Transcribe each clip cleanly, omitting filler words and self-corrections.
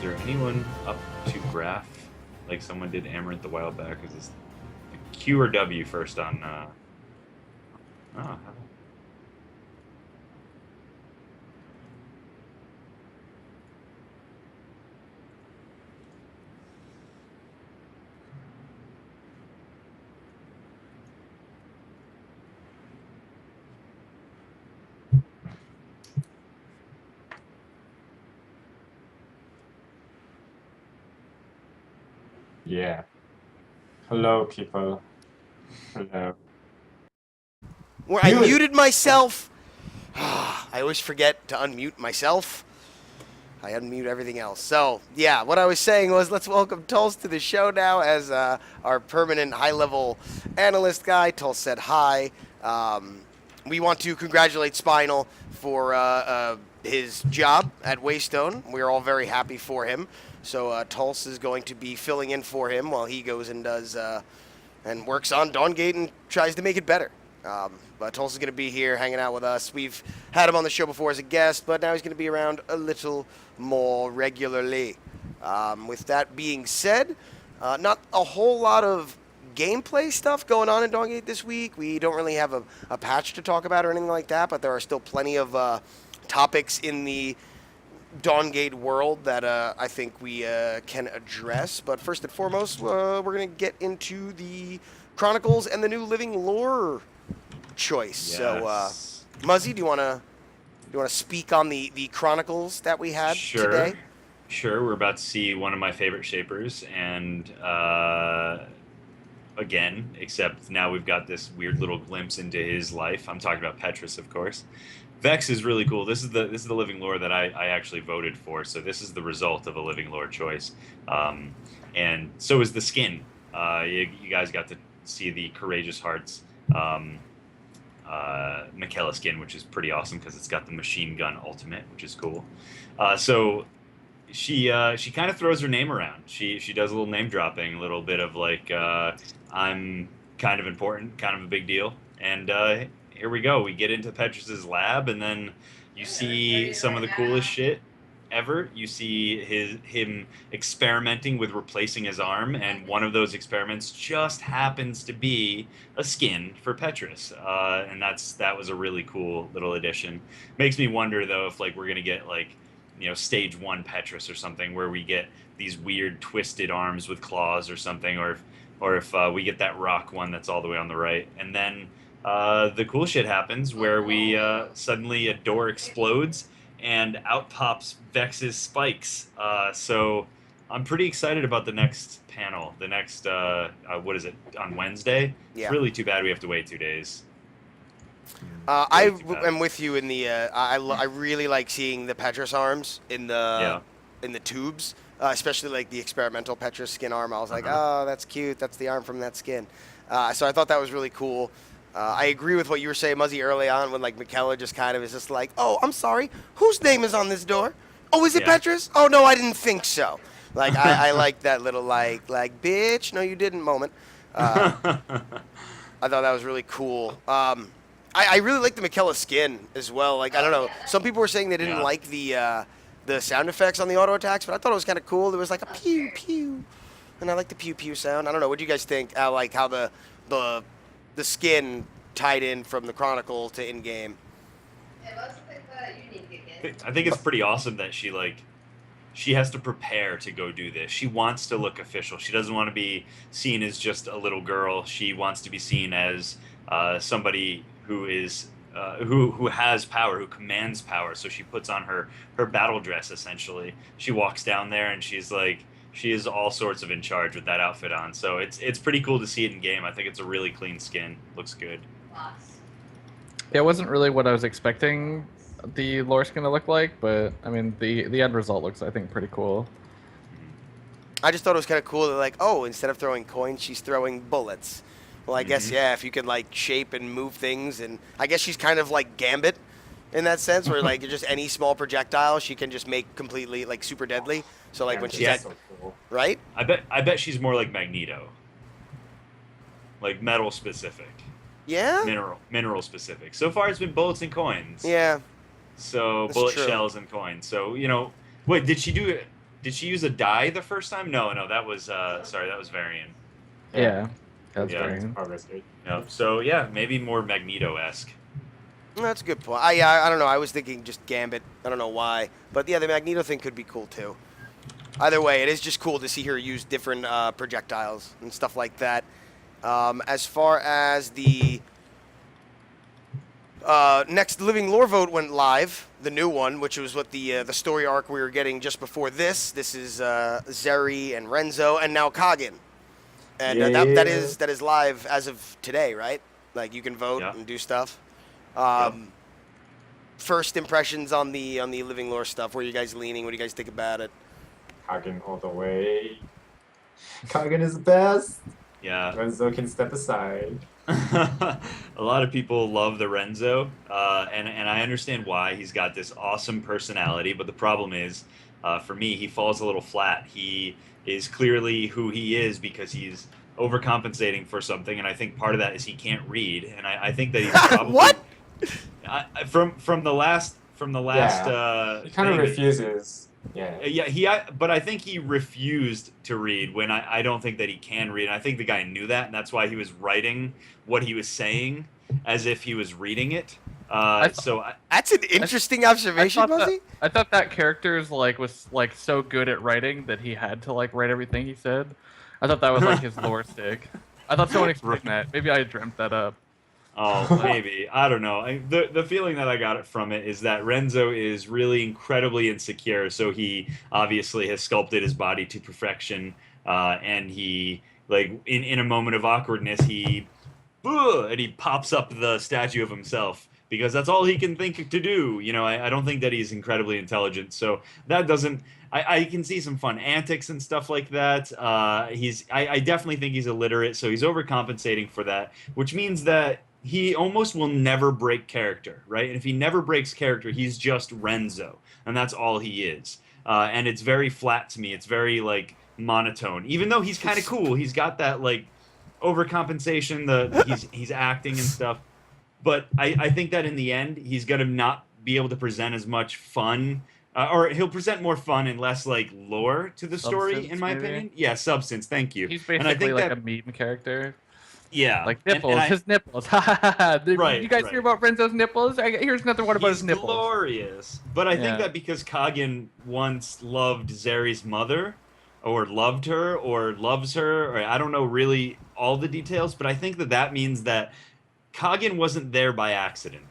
there anyone up to graph like someone did Amaranth a while back? Is this Q or W first on? Oh, Yeah. Hello, people. Hello. Where I Mute. muted myself. I always forget to unmute myself. I unmute everything else. So, yeah, what I was saying was let's welcome Tulse to the show now as our permanent high-level analyst guy. Tulse said hi. We want to congratulate Spinal for his job at Waystone. We're all very happy for him. So Tulse is going to be filling in for him while he goes and does and works on Dawngate and tries to make it better. But Tulsa's going to be here hanging out with us. We've had him on the show before as a guest, but now he's going to be around a little more regularly. With that being said, not a whole lot of gameplay stuff going on in Dawngate this week. We don't really have a patch to talk about or anything like that, but there are still plenty of topics in the Dawngate world that I think we can address. But first and foremost, we're going to get into the Chronicles and the new Living Lore choice. yes. So, Muzzy, do you want to speak on the Chronicles that we had today? Sure. We're about to see one of my favorite shapers, and again, except now we've got this weird little glimpse into his life. I'm talking about Petrus, of course. Vex is really cool. This is the Living Lore that I actually voted for. So this is the result of a Living Lore choice, and so is the skin. You guys got to see the Courageous Hearts Michaela skin, which is pretty awesome because it's got the machine gun ultimate, which is cool. So she kind of throws her name around. She does a little name dropping, a little bit of like I'm kind of important, kind of a big deal, and here we go. We get into Petrus's lab, and then you see some of the coolest shit ever. You see him experimenting with replacing his arm, and one of those experiments just happens to be a skin for Petrus, and that was a really cool little addition. Makes me wonder though if like we're gonna get like stage 1 Petrus or something where we get these weird twisted arms with claws or something, or if we get that rock one that's all the way on the right, and then the cool shit happens where we suddenly a door explodes and out pops Vex's spikes. So I'm pretty excited about the next panel. The next, what is it, on Wednesday? Yeah. It's really too bad we have to wait 2 days. I am with you in the. I really like seeing the Petrus arms in the tubes, especially like the experimental Petrus skin arm. I was like, oh, that's cute. That's the arm from that skin. So I thought that was really cool. I agree with what you were saying, Muzzy, early on when like Michaela just kind of is just like, oh, I'm sorry, whose name is on this door? Oh, is it Petrus? Oh no, I didn't think so. Like I like that little like bitch, no you didn't moment. I thought that was really cool. I really like the Michaela skin as well. Like I don't know, some people were saying they didn't like the sound effects on the auto attacks, but I thought it was kind of cool. There was like a pew pew, and I like the pew pew sound. I don't know. What do you guys think? Like how the skin tied in from the Chronicle to in game. I think it's pretty awesome that she has to prepare to go do this. She wants to look official. She doesn't want to be seen as just a little girl. She wants to be seen as somebody who is who has power, who commands power. So she puts on her battle dress essentially. She walks down there and she's like she is all sorts of in charge with that outfit on. So it's pretty cool to see it in game. I think it's a really clean skin. Looks good. Yeah, it wasn't really what I was expecting the lore skin to look like, but I mean the end result looks I think pretty cool. I just thought it was kind of cool that like, oh, instead of throwing coins, she's throwing bullets. Well, I guess yeah, if you can like shape and move things, and I guess she's kind of like Gambit in that sense, where like just any small projectile she can just make completely like super deadly. So like when she's at, so cool. right? I bet she's more like Magneto. Like metal specific. Yeah. Mineral specific. So far it's been bullets and coins. Yeah. So That's bullet true. shells and coins. So wait, did she do it? Did she use a die the first time? No, that was sorry, that was Varian. Yeah, that's Yeah. very. Progress rate. Yep. So yeah, maybe more Magneto-esque. That's a good point. I don't know. I was thinking just Gambit. I don't know why, but yeah, the Magneto thing could be cool too. Either way, it is just cool to see her use different projectiles and stuff like that. As far as the next Living Lore vote went live, the new one, which was what the story arc we were getting just before this. This is Zeri and Renzo, and now Kagen, and that is live as of today, right? Like you can vote and do stuff. First impressions on the Living Lore stuff. Where are you guys leaning? What do you guys think about it? Kagen all the way. Kagen is the best. Yeah. Renzo can step aside. A lot of people love the Renzo, and I understand why. He's got this awesome personality, but the problem is, for me, he falls a little flat. He is clearly who he is because he's overcompensating for something, and I think part of that is he can't read, and I think that he's probably What? From the last He kind of refuses. Yeah. But I think he refused to read when I don't think that he can read. And I think the guy knew that, and that's why he was writing what he was saying as if he was reading it. That's an interesting observation, Muzzy. I thought that character was so good at writing that he had to write everything he said. I thought that was his lore stick. I thought someone explained that. Maybe I dreamt that up. Oh, maybe. I don't know. The feeling that I got from it is that Renzo is really incredibly insecure, so he obviously has sculpted his body to perfection, and he, in a moment of awkwardness, and he pops up the statue of himself, because that's all he can think to do. I don't think that he's incredibly intelligent, so that doesn't... I can see some fun antics and stuff like that. I definitely think he's illiterate, so he's overcompensating for that, which means that he almost will never break character, right? And if he never breaks character, he's just Renzo, and that's all he is. And it's very flat to me. It's very monotone. Even though he's kind of cool, he's got that overcompensation. He's acting and stuff. But I think that in the end, he's gonna not be able to present as much fun. Or he'll present more fun and less lore to the story, Substance, in my maybe? opinion. Yeah, substance. Thank you. He's And I basically think a meme character. Yeah, Like nipples, and his nipples. Ha ha ha! Right, You guys right. hear about Renzo's nipples? Here's another one about he's his nipples. glorious. But I think Yeah. that because Kagen once loved Zeri's mother, or loved her, or loves her, or I don't know really all the details, but I think that means that Kagen wasn't there by accident.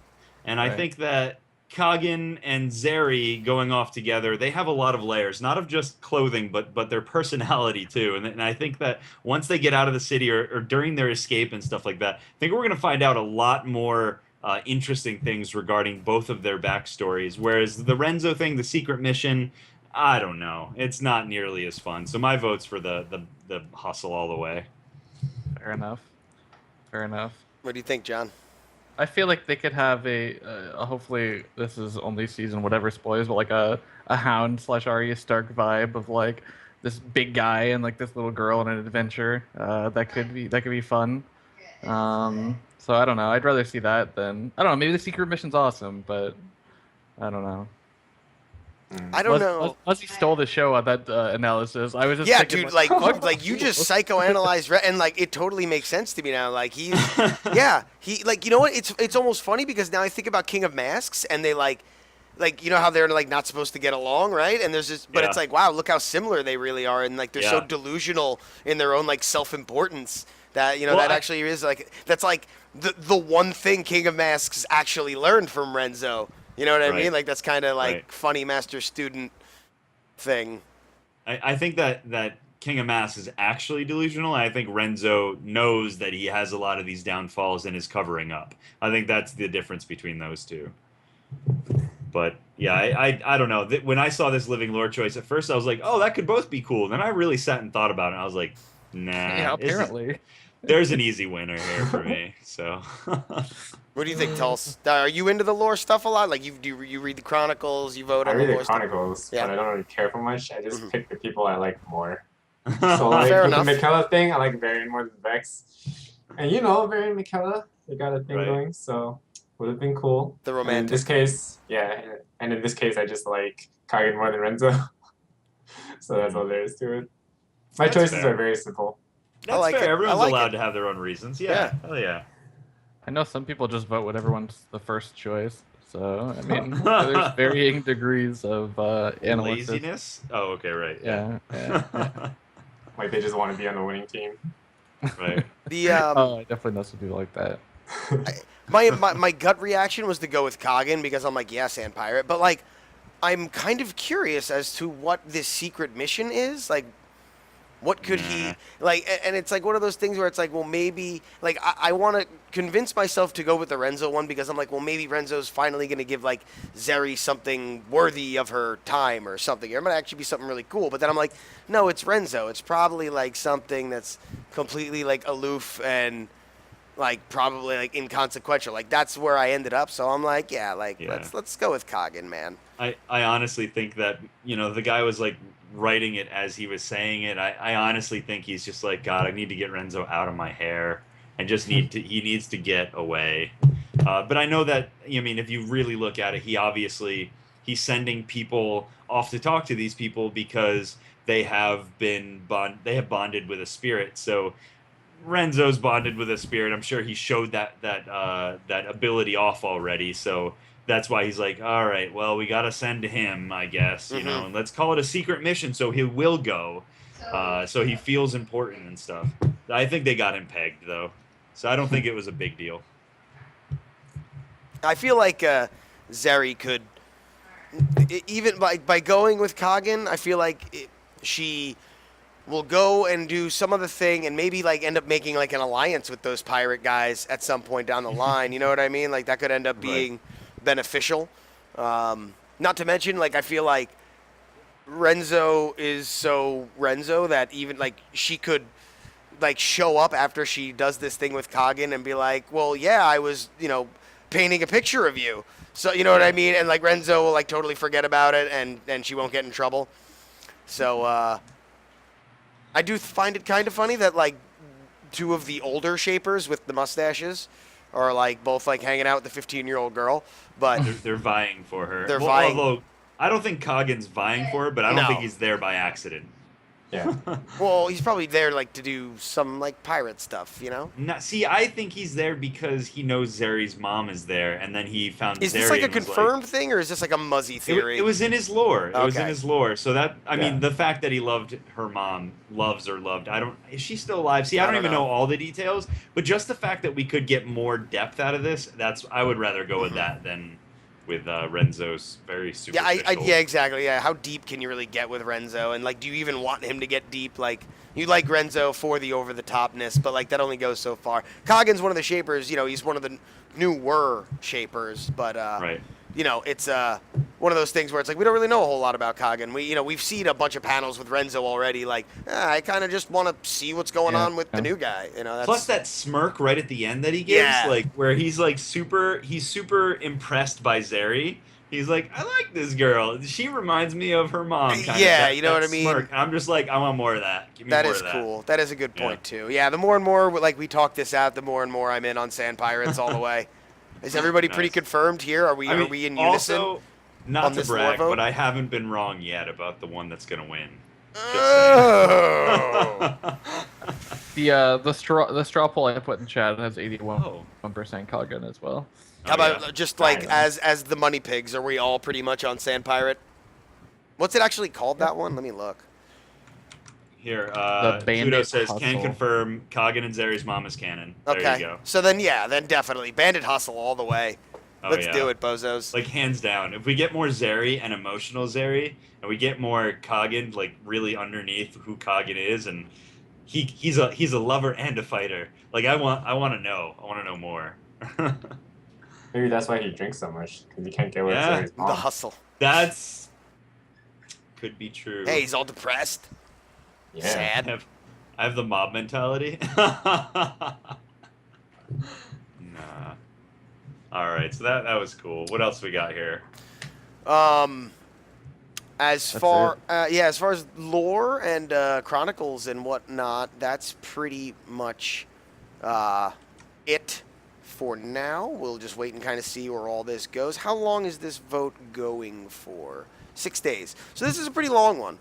And I Right. think that Kagen and Zeri going off together, they have a lot of layers, not of just clothing, but their personality too. And I think that once they get out of the city or during their escape and stuff like that, I think we're going to find out a lot more interesting things regarding both of their backstories. Whereas the Renzo thing, the secret mission, I don't know. It's not nearly as fun. So my vote's for the hustle all the way. Fair enough. Fair enough. What do you think, John? I feel like they could have hopefully this is only season whatever spoilers, but a Hound / Arya Stark vibe of this big guy and this little girl on an adventure. That could be fun. So I don't know. I'd rather see that than I don't know. Maybe the secret mission's awesome, but I don't know. I don't know. Muzzy stole the show on that analysis. I was just Yeah, thinking, dude, you just psychoanalyzed, and it totally makes sense to me now. He you know what? It's almost funny because now I think about King of Masks, and they you know how they're not supposed to get along, right? And there's this, but it's wow, look how similar they really are, and they're so delusional in their own self-importance that that actually is that's the one thing King of Masks actually learned from Renzo. You know what I mean? That's kind of funny master-student thing. I think that King of Mass is actually delusional. I think Renzo knows that he has a lot of these downfalls and is covering up. I think that's the difference between those two. But yeah, I don't know. When I saw this Living Lore choice, at first I was like, oh, that could both be cool. Then I really sat and thought about it, and I was like, nah. Yeah, apparently. There's an easy winner here for me. So. What do you think, Tulse? Are you into the lore stuff a lot? Do you read the Chronicles? You vote I on the read lore the stuff? Chronicles, Yeah. but I don't really care for much. I just pick the people I like more. So Fair with enough. the Michaela thing, I like Varian more than Vex. And Varian and Michaela, they got a thing going, so would have been cool. The And in romantic. this case, I just like Kagen more than Renzo. So that's all there is to it. My That's choices fair. are very simple. That's like fair. it. I Everyone's like allowed it. to have their own reasons. Yeah. Yeah. Hell yeah. I know some people just vote whatever one's the first choice. So I mean, there's varying degrees of analysis. Laziness? Oh, okay, right. Yeah, yeah, yeah. Like they just want to be on the winning team. Right. The Oh, I definitely know some people like that. my gut reaction was to go with Kagan because I'm like, yeah, Sand Pirate. But like, I'm kind of curious as to what this secret mission is. Like, what could he like? And it's like one of those things where it's like, well, maybe like I want to convince myself to go with the Renzo one because I'm like, well, maybe Renzo's finally going to give like Zeri something worthy of her time or something. It might actually be something really cool. But then I'm like, no, it's Renzo. It's probably like something that's completely like aloof and like probably like inconsequential. Like that's where I ended up. So I'm like, yeah, like Yeah. let's go with Kagan, man. I honestly think that, the guy was like writing it as he was saying it. I honestly think he's just like, God, I need to get Renzo out of my hair and just he needs to get away. But I know that, if you really look at it, he's sending people off to talk to these people because they have bonded with a spirit. So Renzo's bonded with a spirit. I'm sure he showed that ability off already. So that's why he's like, all right, well, we got to send him, I guess, and let's call it a secret mission so he will go. So he feels important and stuff. I think they got him pegged, though. So I don't think it was a big deal. I feel like Zeri could, even by going with Kagan, I feel like she will go and do some other thing and maybe like end up making like an alliance with those pirate guys at some point down the line. You know what I mean? Like that could end up being beneficial. Not to mention, like I feel like Renzo is so Renzo that even like she could like show up after she does this thing with Kagan and be like, well, yeah, I was, painting a picture of you. So, you know what I mean? And like Renzo will like totally forget about it and she won't get in trouble. So, I do find it kind of funny that like two of the older shapers with the mustaches are like both like hanging out with the 15-year-old girl, but They're vying for her. They're vying. Although I don't think Kagan's vying for her, but I don't No. think he's there by accident. Yeah. well, he's probably there like to do some like pirate stuff, See, I think he's there because he knows Zeri's mom is there, and then he found Is Zeri this like a and was confirmed thing or is this like a muzzy theory? It was in his lore. It was in Okay. his lore. So that I Yeah. mean, the fact that he loved her mom, loves or loved. Is she still alive? See, I don't even know all the details, but just the fact that we could get more depth out of this, I would rather go with that than with Renzo's very superficial. Yeah, exactly. Yeah, how deep can you really get with Renzo? And like, do you even want him to get deep? Like, you like Renzo for the over the topness, but like that only goes so far. Kagan's one of the shapers. He's one of the newer shapers, but Right. It's one of those things where it's like we don't really know a whole lot about Kagan. We've seen a bunch of panels with Renzo already. Like, I kind of just want to see what's going on with the new guy. That's, Plus that smirk right at the end that he gives, like where he's like he's super impressed by Zeri. He's like, I like this girl. She reminds me of her mom. Yeah, you know what I mean? Smirk. And I'm just like, I want more of that. Give me That more is of that. cool. That is a good point too. Yeah, the more and more like we talk this out, the more and more I'm in on Sand Pirates all the way. Is everybody pretty Nice. confirmed here? Are we in unison? Also, not on to this brag, lore vote? but I haven't been wrong yet about the one that's gonna win. Oh. The straw poll I put in chat has 81% Oh. Kagan as well. How about yeah. just like Nice. as the money pigs? Are we all pretty much on Sand Pirate? What's it actually called? That one? Let me look. Here, The Bandit Kudo says, can Hustle. confirm Kagan and Zeri's mom is canon. There Okay. you go. So then definitely Bandit Hustle all the way. Oh, Let's yeah. do it, bozos. Like, hands down. If we get more Zeri and emotional Zeri, and we get more Kagan, like, really underneath who Kagan is, and he's a lover and a fighter. Like, I want to know. I want to know more. Maybe that's why he drinks so much, because he can't get with Yeah. his The mom. hustle. That's... could be true. Hey, he's all depressed. Yeah. Sad. I have the mob mentality. Nah. Alright, so that was cool. What else we got here? As far as lore and chronicles and whatnot, that's pretty much it for now. We'll just wait and kind of see where all this goes. How long is this vote going for? 6 days. So this is a pretty long one.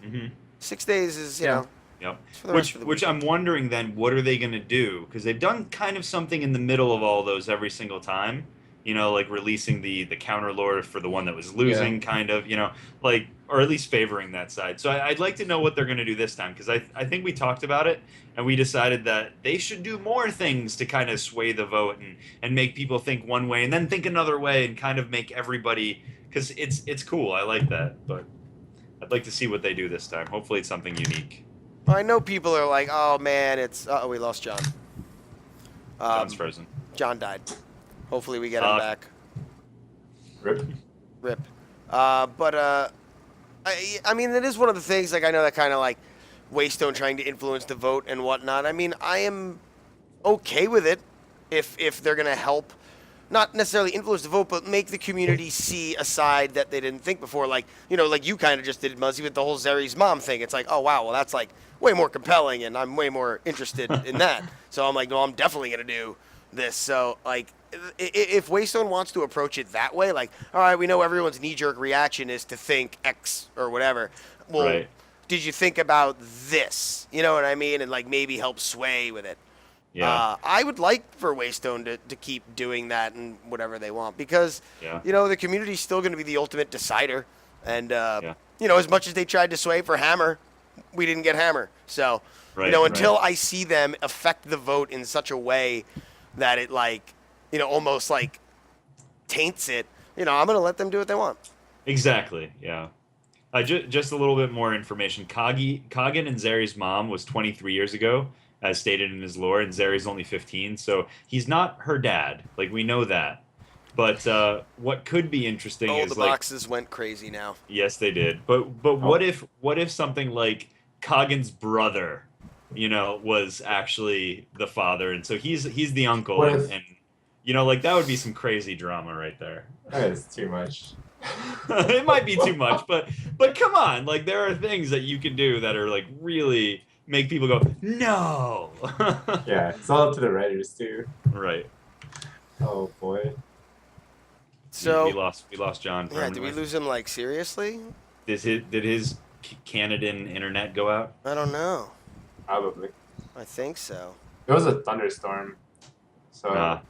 Hmm. 6 days is, you Yeah. know, Yep. it's for the rest Which of the which week. I'm wondering then, what are they going to do? Because they've done kind of something in the middle of all those every single time. You know, like releasing the counter lore for the one that was Yeah. losing, kind of. You know, like or at least favoring that side. So I'd like to know what they're going to do this time because I think we talked about it and we decided that they should do more things to kind of sway the vote and make people think one way and then think another way and kind of make everybody because it's cool. I like that, but I'd like to see what they do this time. Hopefully, it's something unique. I know people are like, oh man, it's oh we lost John. John's frozen. John died. Hopefully we get him Uh, back. Rip. Rip. I mean, it is one of the things. Like I know that kind of like Waystone trying to influence the vote and whatnot. I mean, I am okay with it if they're gonna help, not necessarily influence the vote, but make the community see a side that they didn't think before. Like like you kind of just did, Muzzy, with the whole Zeri's mom thing. It's like, oh wow, well that's like way more compelling, and I'm way more interested in that. So I'm like, no, I'm definitely gonna do this. So like, if Waystone wants to approach it that way, like, all right, we know everyone's knee-jerk reaction is to think X or whatever. Well, Right. did you think about this? You know what I mean? And like maybe help sway with it. Yeah. I would like for Waystone to keep doing that and whatever they want because, Yeah. the community's still going to be the ultimate decider. And, Yeah. as much as they tried to sway for Hammer, we didn't get Hammer. So, Right, until right. I see them affect the vote in such a way that it, like, almost like taints it, I'm going to let them do what they want. Exactly. Yeah. Just a little bit more information. Kagan and Zeri's mom was 23 years ago, as stated in his lore, and Zeri's only 15, so he's not her dad. Like we know that. But what could be interesting Oh, is the like boxes went crazy now. yes, they did. But what if something like Kagan's brother, was actually the father, and so he's the uncle, What and, if- and like that would be some crazy drama right there. That is too much. It might be too much, but come on, like there are things that you can do that are like really make people go no. Yeah, it's all up to the writers too. Right. Oh boy. So, we lost John. yeah, did we permanently. lose him, like, seriously? Did his Canadan internet go out? I don't know. Probably. I think so. It was a thunderstorm, so Ah.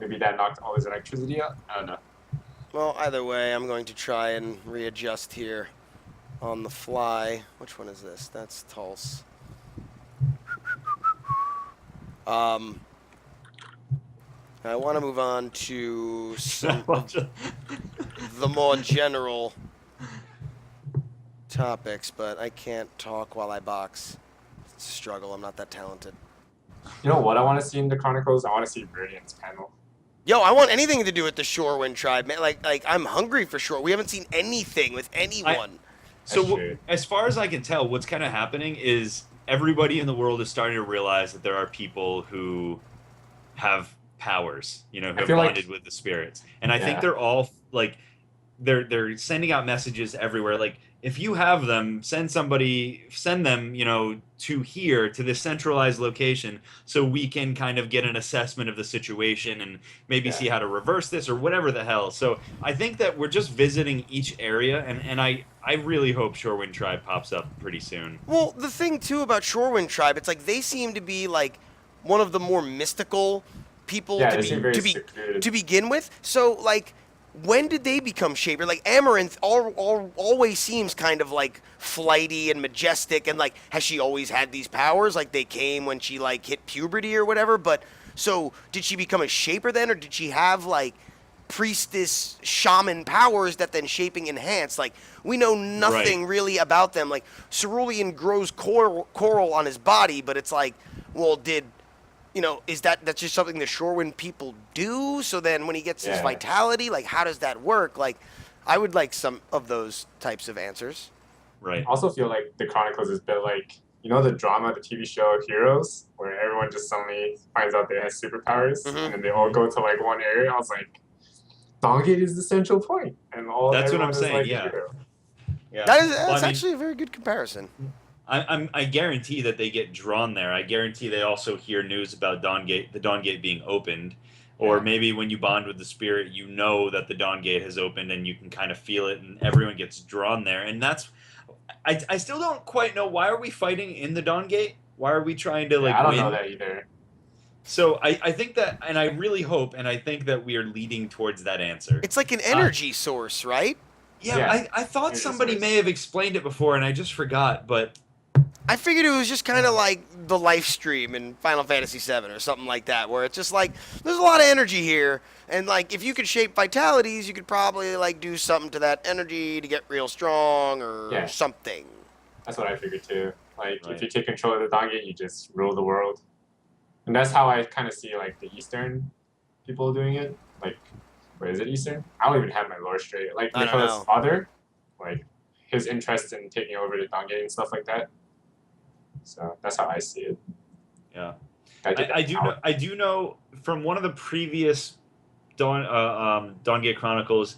maybe that knocked all his electricity out. I don't know. Well, either way, I'm going to try and readjust here on the fly. Which one is this? That's Tulse. I want to move on to some of the more general topics, but I can't talk while I box. It's a struggle. I'm not that talented. You know what I want to see in the Chronicles? I want to see Viridian's panel. Yo, I want anything to do with the Shorewind tribe, man. Like I'm hungry for Shore. We haven't seen anything with anyone. So That's true. as far as I can tell, what's kind of happening is everybody in the world is starting to realize that there are people who have powers, who have feel like- bonded with the spirits, and I think Yeah. they're all like they're sending out messages everywhere. Like if you have them, send them, to here to this centralized location, so we can kind of get an assessment of the situation and maybe Yeah. see how to reverse this or whatever the hell. So I think that we're just visiting each area, and I really hope Shorewind Tribe pops up pretty soon. Well, the thing too about Shorewind tribe, it's like they seem to be like one of the more mystical people Yeah, they seem very to be secluded. to begin with. So like, when did they become Shaper? Like Amaranth always seems kind of like flighty and majestic, and like has she always had these powers? Like they came when she like hit puberty or whatever. But so did she become a Shaper then, or did she have like priestess shaman powers that then shaping enhance? Like we know nothing really about them. Like Cerulean grows coral on his body, but it's like, well, is that's just something the Shorewind people do? So then when he gets his Yeah. vitality, like how does that work? Like I would like some of those types of answers. Right. I also feel like the Chronicles is a bit like, the drama, the TV show Heroes, where everyone just suddenly finds out they have superpowers, Mhm. and then they all go to like one area. I was like, Dawngate is the central point, and That's what I'm everyone is, saying, like, a yeah. hero. Yeah. That's Well, I mean, actually a very good comparison. I guarantee that they get drawn there. I guarantee they also hear news about the Dawn Gate being opened, or Yeah. maybe when you bond with the spirit, that the Dawn Gate has opened, and you can kind of feel it, and everyone gets drawn there. And that's I still don't quite know, why are we fighting in the Dawn Gate? Why are we trying to like I don't win? know that either. So I think that, and I really hope, and I think that we are leading towards that answer. It's like an energy source, right? Yeah, Yeah, I thought energy somebody source. may have explained it before, and I just forgot. But I figured it was just kind of like the life stream in Final Fantasy VII or something like that, where it's just like there's a lot of energy here, and like if you could shape vitalities, you could probably like do something to that energy to get real strong or Yeah. something. That's what I figured too. Like Right. if you take control of the Dawn Gate, you just rule the world. And that's how I kind of see like the Eastern people doing it. Like, where is it Eastern? I don't even have my lore straight. Like I don't Nicola's know. father, like his interest in taking over the Dawn Gate and stuff like that. So that's how I see it. yeah, Get I that do power. know. I do know from one of the previous Dawn Gate Chronicles.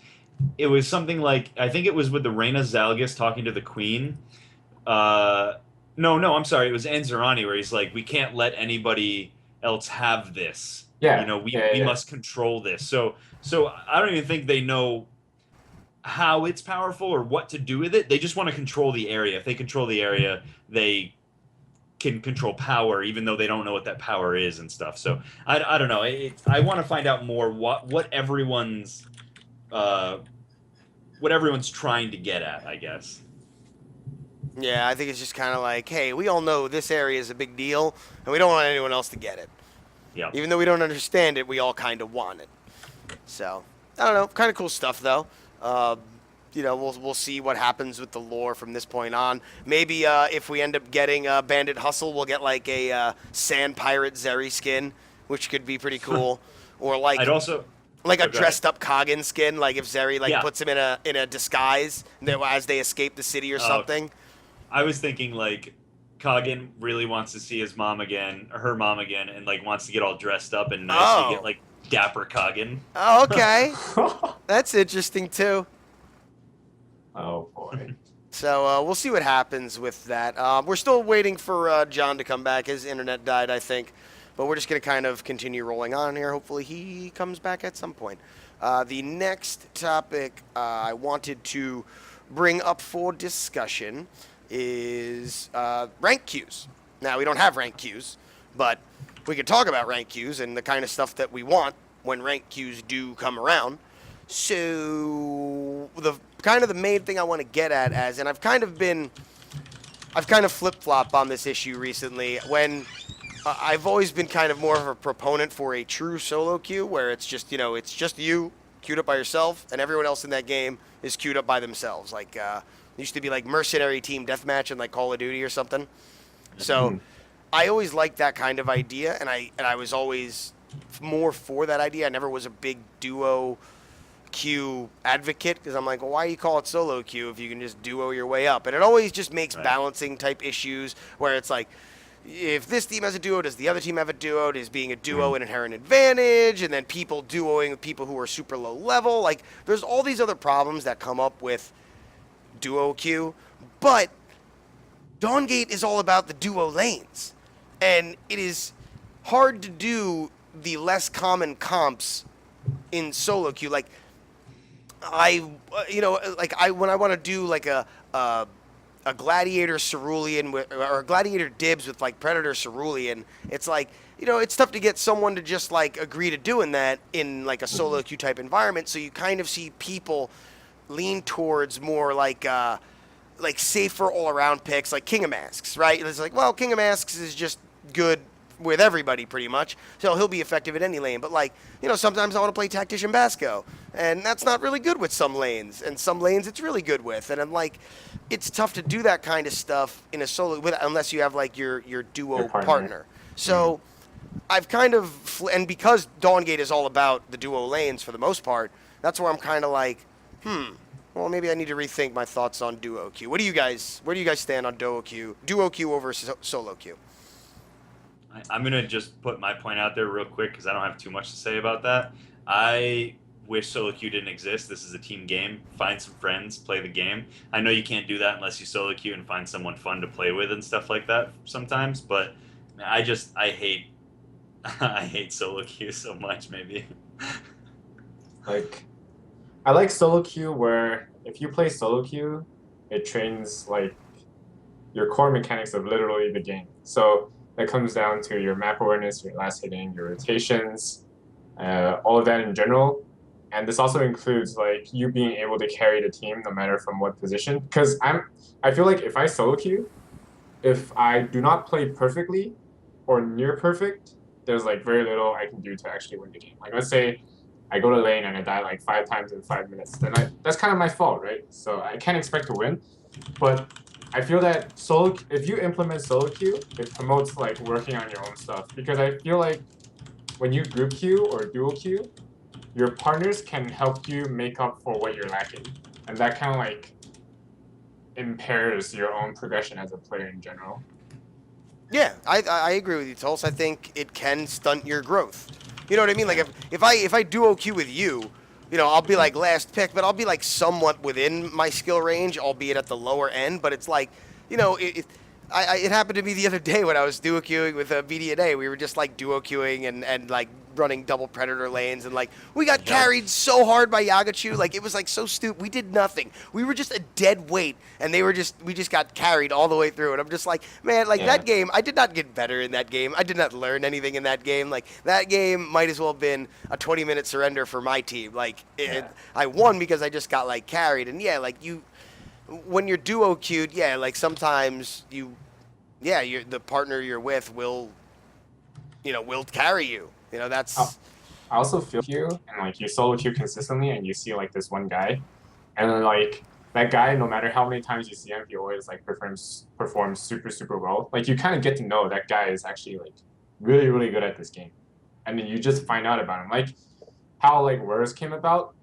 It was something like, I think it was with the Reina Zalgus talking to the Queen. No, I'm sorry. It was Anzarani where he's like, we can't let anybody else have this. Yeah. We must control this. So I don't even think they know how it's powerful or what to do with it. They just want to control the area. If they control the area, they can control power, even though they don't know what that power is and stuff. So I don't know. I want to find out more what everyone's trying to get at, I guess. Yeah, I think it's just kind of like, hey, we all know this area is a big deal, and we don't want anyone else to get it. Yeah. Even though we don't understand it, we all kind of want it. So, I don't know. Kind of cool stuff, though. We'll see what happens with the lore from this point on. Maybe if we end up getting Bandit Hustle, we'll get like a Sand Pirate Zeri skin, which could be pretty cool. Or like I'd also like a go ahead. dressed up Kagan skin, like if Zeri like Yeah. puts him in a disguise as they escape the city or something. I was thinking like Kagan really wants to see his mom again, or her mom again, and like wants to get all dressed up and nice. Oh. You get like dapper Kagan. Oh, okay. That's interesting too. Oh boy. So we'll see what happens with that. We're still waiting for John to come back. His internet died, I think. But we're just going to kind of continue rolling on here. Hopefully he comes back at some point. The next topic I wanted to bring up for discussion is rank queues. Now, we don't have rank queues, but we could talk about rank queues and the kind of stuff that we want when rank queues do come around. So the main thing I want to get at and I've kind of flip-flopped on this issue recently when I've always been kind of more of a proponent for a true solo queue where it's just you queued up by yourself and everyone else in that game is queued up by themselves. Like it used to be like mercenary team deathmatch in like Call of Duty or something. So I always liked that kind of idea, and I was always more for that idea. I never was a big duo queue advocate because I'm like, well, why do you call it solo queue if you can just duo your way up? And it always just makes balancing type issues where it's like, if this team has a duo, does the other team have a duo? Does being a duo an inherent advantage? And then people duoing with people who are super low level. Like, there's all these other problems that come up with duo queue. But Dawn Gate is all about the duo lanes. And it is hard to do the less common comps in solo queue. Like, when I want to do like a gladiator cerulean or a gladiator dibs with like predator cerulean, it's like, it's tough to get someone to just like agree to doing that in like a solo queue type environment. So you kind of see people lean towards more like safer all around picks like King of Masks, right? It's like, well, King of Masks is just good with everybody pretty much, so he'll be effective at any lane. But like, sometimes I want to play Tactician Basco, and that's not really good with some lanes, and some lanes it's really good with. And I'm like, it's tough to do that kind of stuff in a solo unless you have like your duo partner. So I've kind of and because Dawn Gate is all about the duo lanes for the most part, that's where I'm kind of like, well, maybe I need to rethink my thoughts on duo queue. Where do you guys stand on duo queue over solo queue? I'm going to just put my point out there real quick because I don't have too much to say about that. I wish solo queue didn't exist. This is a team game. Find some friends, play the game. I know you can't do that unless you solo queue and find someone fun to play with and stuff like that sometimes, but I hate I hate solo queue so much, maybe. Like, I like solo queue where if you play solo queue it trains like your core mechanics of literally the game. So that comes down to your map awareness, your last hitting, your rotations, all of that in general. And this also includes like you being able to carry the team no matter from what position. Because I feel like if I solo queue, if I do not play perfectly or near perfect, there's like very little I can do to actually win the game. Like let's say I go to lane and I die like 5 times in 5 minutes, then that's kind of my fault, right? So I can't expect to win. But I feel that if you implement solo queue, it promotes like working on your own stuff. Because I feel like when you group queue or dual queue, your partners can help you make up for what you're lacking. And that kind of like impairs your own progression as a player in general. Yeah, I agree with you, Tulsa. I think it can stunt your growth. You know what I mean? Like if I duo queue with you, you know, I'll be like last pick, but I'll be like somewhat within my skill range, albeit at the lower end. But it's like, you know, it happened to me the other day when I was duo queuing with BDNA. We were just like duo queuing and like running double predator lanes, and like we got carried so hard by Yagachu. Like it was like so stupid. We did nothing. We were just a dead weight, and we just got carried all the way through. And I'm just like, man, like that game, I did not get better in that game. I did not learn anything in that game. Like that game might as well have been a 20-minute surrender for my team. Like I won because I just got like carried. And yeah, like when you're duo queued, yeah, like sometimes the partner you're with will carry you. You know, that's. I also feel queue and like you solo queue consistently, and you see like this one guy, and then like that guy, no matter how many times you see him, he always like performs super well. Like you kind of get to know that guy is actually like really really good at this game, and then you just find out about him. Like how like Words came about.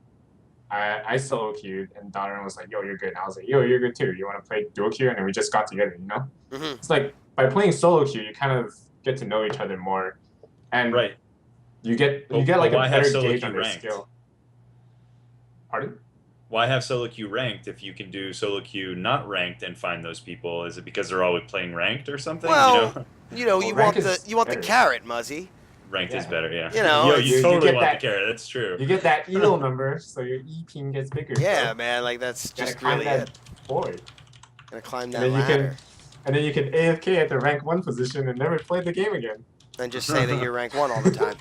I solo queued and Donner was like, "Yo, you're good." And I was like, "Yo, you're good too. You want to play duo queue?" And then we just got together. You know, It's like by playing solo queue, you kind of get to know each other more, and you get like a better gauge on their skill. Pardon? Why have solo queue ranked if you can do solo queue not ranked and find those people? Is it because they're always playing ranked or something? Well, you want the carrot, Muzzy. Ranked is better, yeah. You know, you totally want the carrot. That's true. You get that elo number, so your E ping gets bigger. Yeah, man, like that's just really it. Board. Gonna climb that ladder. And then you can AFK at the rank 1 position and never play the game again. And just say that you're rank 1 all the time.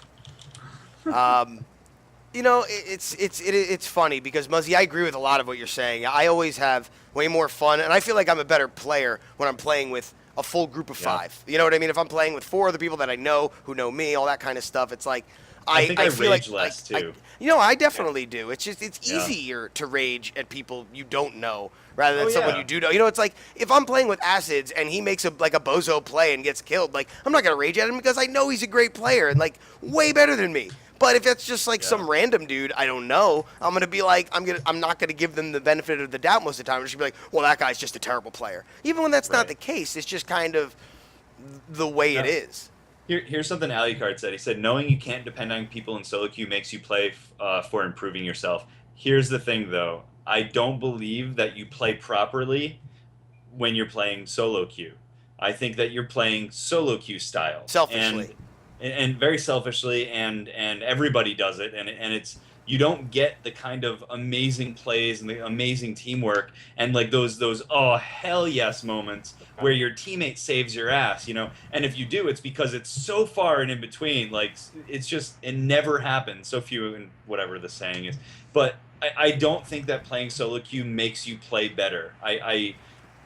You know, it's funny because Muzzy, I agree with a lot of what you're saying. I always have way more fun, and I feel like I'm a better player when I'm playing with a full group of 5. You know what I mean? If I'm playing with 4 other people that I know who know me, all that kind of stuff, it's like I think I feel rage like, less too. I definitely do. It's just it's easier to rage at people you don't know rather than someone you do know. You know, it's like if I'm playing with Acids and he makes a bozo play and gets killed, like I'm not gonna rage at him because I know he's a great player and like way better than me. But if it's just like some random dude I don't know, I'm gonna be like I'm not gonna give them the benefit of the doubt most of the time. I'm just gonna be like, well, that guy's just a terrible player. Even when that's not the case, it's just kind of the way it is. Here's something Alucard said. He said, knowing you can't depend on people in solo queue makes you play for improving yourself. Here's the thing, though. I don't believe that you play properly when you're playing solo queue. I think that you're playing solo queue style. Selfishly. And very selfishly, and everybody does it, and it's you don't get the kind of amazing plays and the amazing teamwork and like those oh hell yes moments where your teammate saves your ass, you know. And if you do, it's because it's so far and in between. Like it's just it never happens. So few and whatever the saying is. But I don't think that playing solo queue makes you play better. I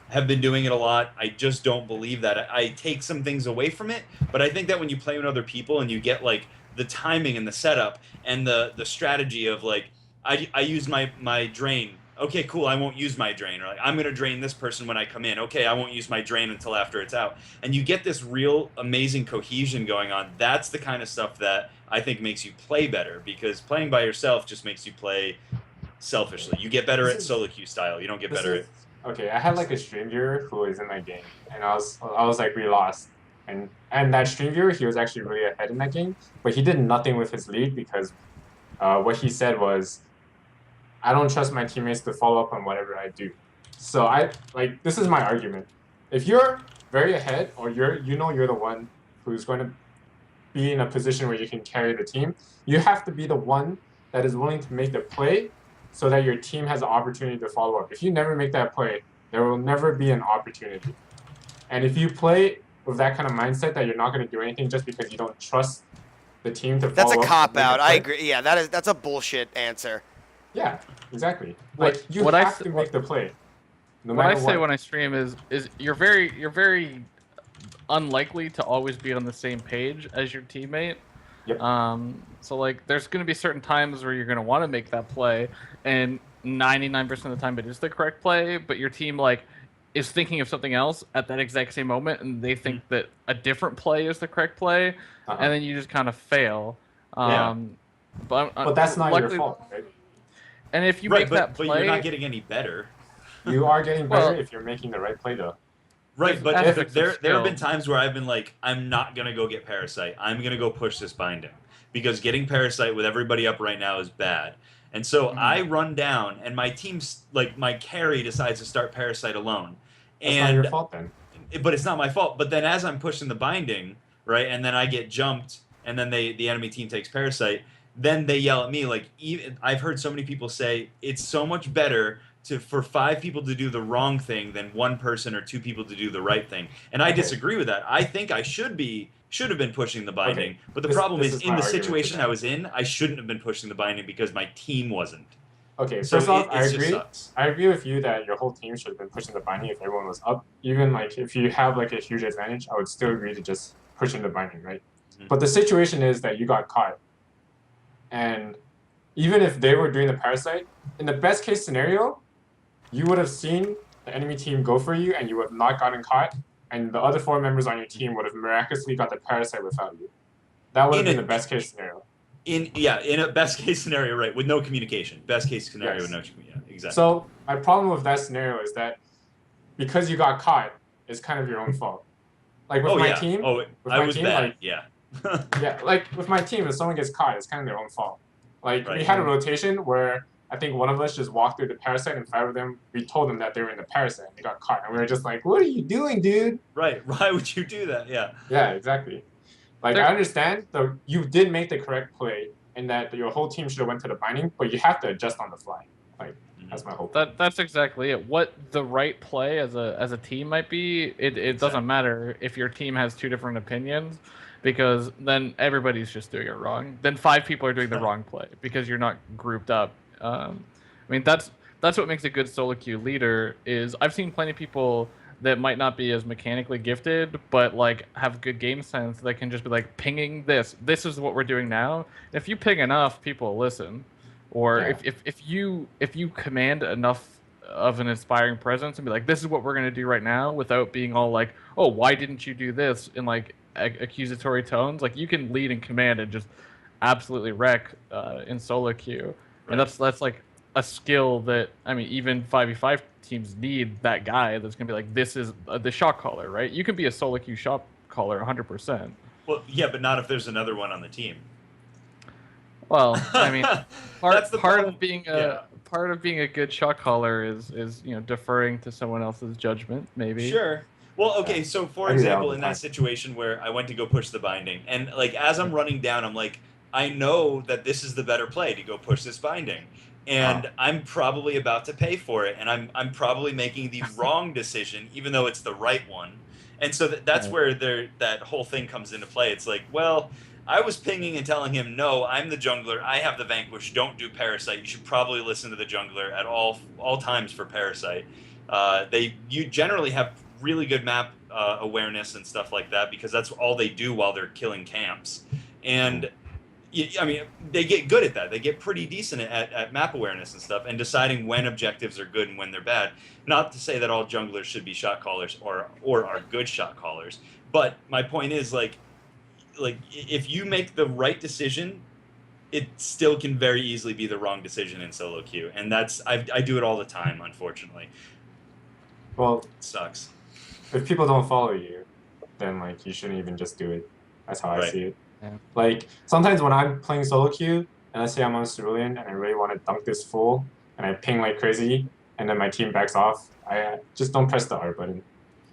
have been doing it a lot. I just don't believe that. I take some things away from it, but I think that when you play with other people and you get like the timing and the setup and the strategy of like I use my drain. Okay, cool, I won't use my drain. Or like I'm gonna drain this person when I come in. Okay, I won't use my drain until after it's out. And you get this real amazing cohesion going on. That's the kind of stuff that I think makes you play better, because playing by yourself just makes you play selfishly. You get better at solo queue style. You don't get better at. Okay, I had like a stream viewer who was in that game, and I was like, we lost, and that stream viewer, he was actually really ahead in that game, but he did nothing with his lead because what he said was, I don't trust my teammates to follow up on whatever I do. So this is my argument. If you're very ahead, or you're the one who's going to be in a position where you can carry the team, you have to be the one that is willing to make the play so that your team has the opportunity to follow up. If you never make that play, There will never be an opportunity. And if you play with that kind of mindset that you're not going to do anything just because you don't trust the team to That's follow a up cop and make a out. I play, agree. Yeah, that's a bullshit answer. yeah, exactly. What Like you what I have s- to make the play, no what I matter say what. when I stream is you're very unlikely to always be on the same page as your teammate. Yep. So like, there's going to be certain times where you're going to want to make that play, and 99% of the time it is the correct play, but your team like is thinking of something else at that exact same moment, and they think that a different play is the correct play, Uh-huh. and then you just kind of fail. Yeah. But But that's not your luckily, fault, right? and if you Right, make that but you're not play, getting any better. You are getting better well, if you're making the right play, though. Right, there's but aspects of there have been skill. times where I've been like, I'm not gonna go get Parasite. I'm gonna go push this binding because getting Parasite with everybody up right now is bad. And so I run down, and my team's like my carry decides to start Parasite alone, That's not your and fault then. but it's not my fault. But then as I'm pushing the binding, right, and then I get jumped, and then the enemy team takes Parasite, then they yell at me like even I've heard so many people say it's so much better for 5 people to do the wrong thing than one person or 2 people to do the right thing. And I Okay. disagree with that. I think I should have been pushing the binding, Okay. but the This- problem this is is in my the argument to situation that. I was in, I shouldn't have been pushing the binding because my team wasn't. Okay, So first off, I just agree. sucks. I agree with you that your whole team should have been pushing the binding if everyone was up. Even like if you have like a huge advantage, I would still agree to just pushing the binding, right? Mhm. But the situation is that you got caught. And even if they were doing the parasite, in the best case scenario, you would have seen the enemy team go for you and you would have not gotten caught, and the other 4 members on your team would have miraculously got the parasite without you. That would have been the best case scenario. In a best case scenario, right, with no communication. Best case scenario with no yeah, exactly. So my problem with that scenario is that because you got caught, it's kind of your own fault. Like with my team, I was bad. like yeah. yeah, like with my team, if someone gets caught, it's kind of their own fault. Like we Right. had a rotation where I think one of us just walked through the parasite, and 5 of them, we told them that they were in the parasite, and they got caught, and we were just like, "What are you doing, dude?" Right. Why would you do that? Yeah. Yeah, exactly. Like I understand that you did make the correct play, and that your whole team should have went to the binding, but you have to adjust on the fly. Like that's my whole point. That's exactly it. What the right play as a team might be, it doesn't matter if your team has 2 different opinions, because then everybody's just doing it wrong. Then 5 people are doing the wrong play because you're not grouped up. I mean, that's what makes a good solo queue leader. Is I've seen plenty of people that might not be as mechanically gifted, but like have good game sense that can just be like pinging this. This is what we're doing now. If you ping enough, people will listen. Or Yeah. if you command enough of an inspiring presence and be like, this is what we're gonna do right now, without being all like, oh, why didn't you do this, in like accusatory tones, like you can lead and command and just absolutely wreck in solo queue. Right. And that's like a skill that, I mean, even 5v5 teams need that guy that's gonna be like, this is the shot caller, right? You can be a solo queue shot caller 100%. Well, yeah, but not if there's another one on the team. Well, I mean, That's the part problem. of being Yeah. part of being a good shot caller is deferring to someone else's judgment, maybe. Sure. Well, okay, so for I do that all example, the in time. that situation where I went to go push the binding, and like as I'm running down, I'm like, I know that this is the better play to go push this binding. And I'm probably about to pay for it, and I'm probably making the wrong decision, even though it's the right one. And so that's Right. where that whole thing comes into play. It's like, well, I was pinging and telling him, no, I'm the jungler. I have the Vanquish. Don't do Parasite. You should probably listen to the jungler at all times for Parasite. You generally have really good map awareness and stuff like that because that's all they do while they're killing camps. And I mean, they get good at that. They get pretty decent at map awareness and stuff and deciding when objectives are good and when they're bad. Not to say that all junglers should be shot callers or are good shot callers, but my point is like if you make the right decision, it still can very easily be the wrong decision in solo queue, and I do it all the time, unfortunately. Well, It sucks. if people don't follow you, then like you shouldn't even just do it. That's how I Right. see it. Yeah. Like sometimes when I'm playing solo queue and let's say I'm on Cerulean and I really want to dunk this full and I ping like crazy and then my team backs off, I just don't press the R button.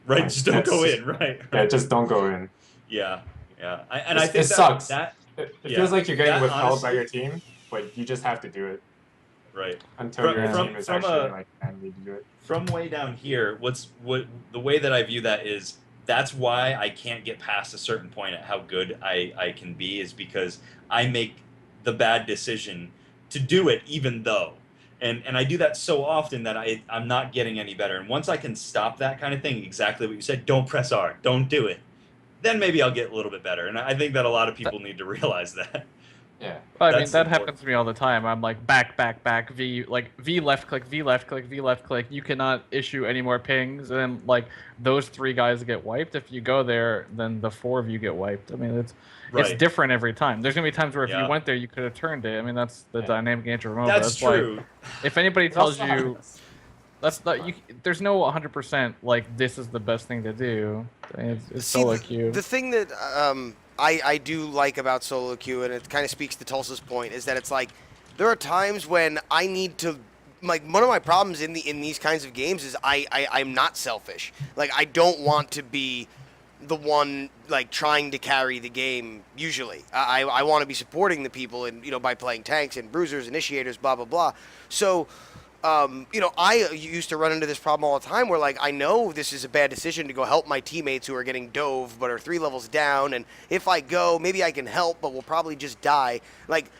Right, Like, just don't go that's- in, right? Yeah, just don't go in. Yeah. I think It sucks. that It yeah, feels like you're getting that withheld by honestly- your team, but you just have to do it. Right. until your From team is from actually a like manly to do it. from way down here, what the way that I view that is that's why I can't get past a certain point at how good I can be is because I make the bad decision to do it even though. And I do that so often that I'm not getting any better. And once I can stop that kind of thing, exactly what you said, don't press R, don't do it. Then maybe I'll get a little bit better. And I think that a lot of people need to realize that. Yeah. Well, I mean, That's that important. happens to me all the time. I'm like back, back, back, V, like V left click, V left click, V left click. You cannot issue any more pings. And then, like, those 3 guys get wiped. If you go there, then the 4 of you get wiped. I mean, it's Right. different every time. There's going to be times where if Yeah. you went there, you could have turned it. I mean, that's the Yeah. dynamic nature of MOBA. That's That's true. Like, if anybody It tells also you, happens. that's not, you, there's no 100% like, this is the best thing to do. I mean, it's See, solo queue. the thing that I do like about solo queue, and it kind of speaks to Tulsa's point, is that it's like there are times when I need to. Like, one of my problems in these kinds of games is I'm not selfish. Like, I don't want to be the one like trying to carry the game. Usually, I want to be supporting the people, and by playing tanks and bruisers, initiators, blah blah blah. So. I used to run into this problem all the time where, like, I know this is a bad decision to go help my teammates who are getting dove but are 3 levels down, and if I go, maybe I can help, but we'll probably just die. Like,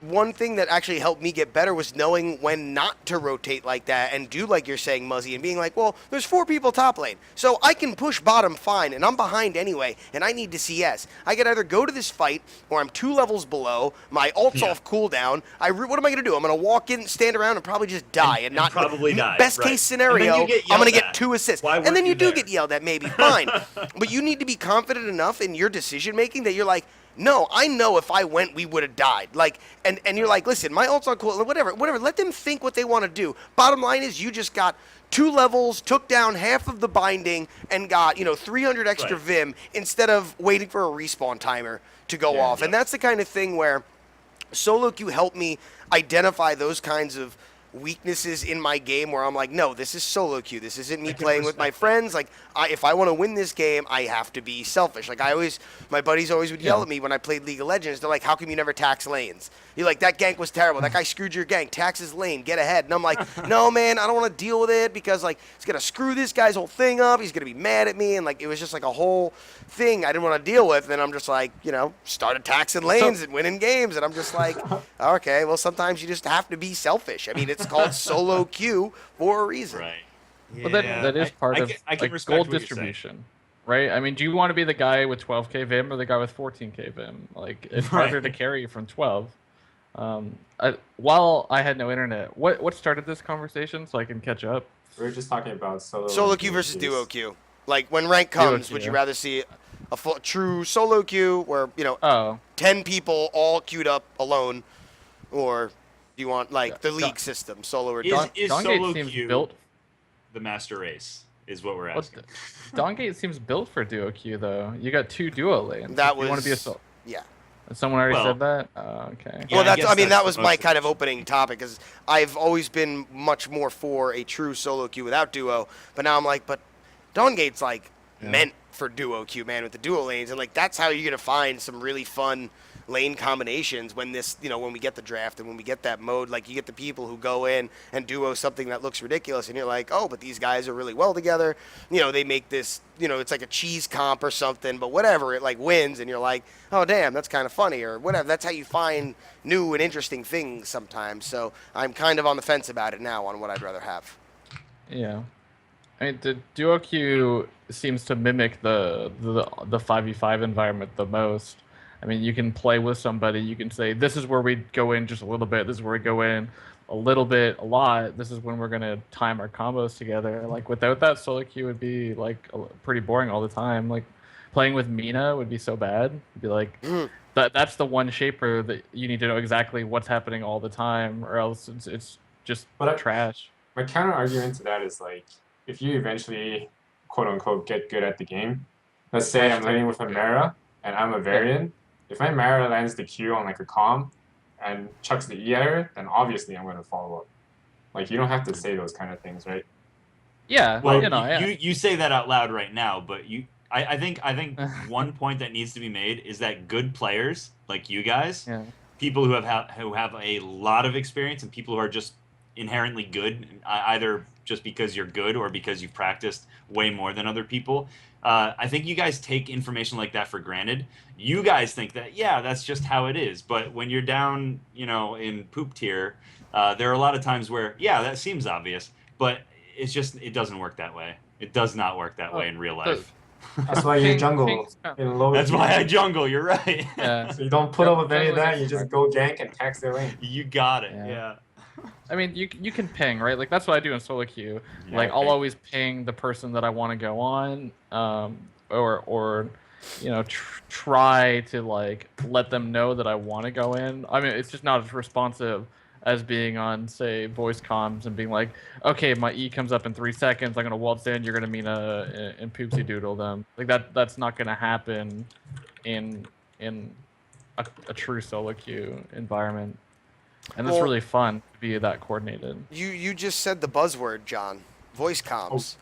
one thing that actually helped me get better was knowing when not to rotate like that and do like you're saying, Muzzy, and being like, well, there's 4 people top lane, so I can push bottom fine, and I'm behind anyway, and I need to CS. I could either go to this fight, or I'm 2 levels below, my ult's off cooldown. What am I going to do? I'm going to walk in, stand around, and probably just die, and not probably die. Best Right. case scenario, And then you get I'm going to yelled get at. 2 assists. Why And then weren't you you do there? get yelled at, maybe, fine. But you need to be confident enough in your decision making that you're like, no, I know if I went, we would have died. Like, and you're like, listen, my ult's on cool, whatever. Let them think what they want to do. Bottom line is, you just got 2 levels, took down half of the binding, and got 300 extra Right. Vim instead of waiting for a respawn timer to go off. yeah. And that's the kind of thing where solo queue helped me identify those kinds of weaknesses in my game where I'm like, no, this is solo queue. This isn't me I can playing with my respect friends. Like, if I want to win this game, I have to be selfish. Like, my buddies always would yell Yeah. at me when I played League of Legends. They're like, how come you never tax lanes? You're like, that gank was terrible. That guy screwed your gank. Tax his lane. Get ahead. And I'm like, no, man, I don't want to deal with it because, like, it's going to screw this guy's whole thing up. He's going to be mad at me. And, like, it was just, like, a whole thing I didn't want to deal with. And then I'm just like, started taxing lanes and winning games. And I'm just like, okay, well, sometimes you just have to be selfish. I mean, it's called solo queue for a reason. Right. Well, that is part of I can like respect gold what you're saying. distribution, right? I mean, do you want to be the guy with 12k Vim or the guy with 14k Vim? Like, it's harder to Right. carry from 12. While I had no internet, what started this conversation so I can catch up? We were just talking about Solo queue versus duo queue. Like, when rank comes, would you queue. rather see a true solo queue where, Oh, 10 people all queued up alone, or do you want, like, Yeah. the league system, solo or Is- duo? Dongate solo seems queue built. the master race is what we're What asking. Dongate seems built for duo queue though. You got 2 duo lanes. That If you want to be a was, yeah. Someone already Well, said that. Okay. Yeah, Well, I that's. guess I mean, that's that was the my most- kind of opening topic, because I've always been much more for a true solo queue without duo. But now I'm like, but Dawngate's like meant for duo queue, man, with the duo lanes, and like that's how you're gonna find some really fun lane combinations when this, when we get the draft and when we get that mode. Like, you get the people who go in and duo something that looks ridiculous, and you're like, oh, but these guys are really well together. They make this, it's like a cheese comp or something, but whatever, it like wins, and you're like, oh damn, that's kind of funny, or whatever. That's how you find new and interesting things sometimes. So I'm kind of on the fence about it now on what I'd rather have. Yeah. I mean, the duo queue seems to mimic the 5v5 environment the most. I mean, you can play with somebody. You can say, this is where we go in just a little bit. This is where we go in a little bit, a lot. This is when we're going to time our combos together. Like, without that, solo queue would be, like, pretty boring all the time. Like, playing with Mina would be so bad. It'd be like, that's the one shaper that you need to know exactly what's happening all the time, or else it's just trash. My counter argument to that is, like, if you eventually, quote unquote, get good at the game, let's say I'm laning with a Mara and I'm a Varian. If my Mara lands the Q on like a comm and chucks the E error, then obviously I'm going to follow up. Like, you don't have to say those kind of things, right? Yeah, Well, yeah. you say that out loud right now, but I think one point that needs to be made is that good players like you guys, Yeah. people who have a lot of experience and people who are just inherently good, either just because you're good or because you've practiced way more than other people. I think you guys take information like that for granted. You guys think that, yeah, that's just how it is. But when you're down, in poop tier, there are a lot of times where, yeah, that seems obvious, but it doesn't work that way. It does not work that way in real life. That's why you Ping- jungle ping's in lower That's tier. why I jungle. You're right. Yeah. So you don't put up with any of Jungling that. is You just smart. go gank and tax their lane. You got it. Yeah. Yeah. I mean, you can ping, right? Like that's what I do in solo queue. Yeah, Like I I'll ping. always ping the person that I want to go on, or try to like let them know that I want to go in. I mean, it's just not as responsive as being on, say, voice comms and being like, okay, my E comes up in 3 seconds. I'm gonna waltz in. You're gonna mean and poopsie doodle them. Like that's not gonna happen in a true solo queue environment. And it's Well- really fun to be that coordinated. You just said the buzzword, John. Voice comms.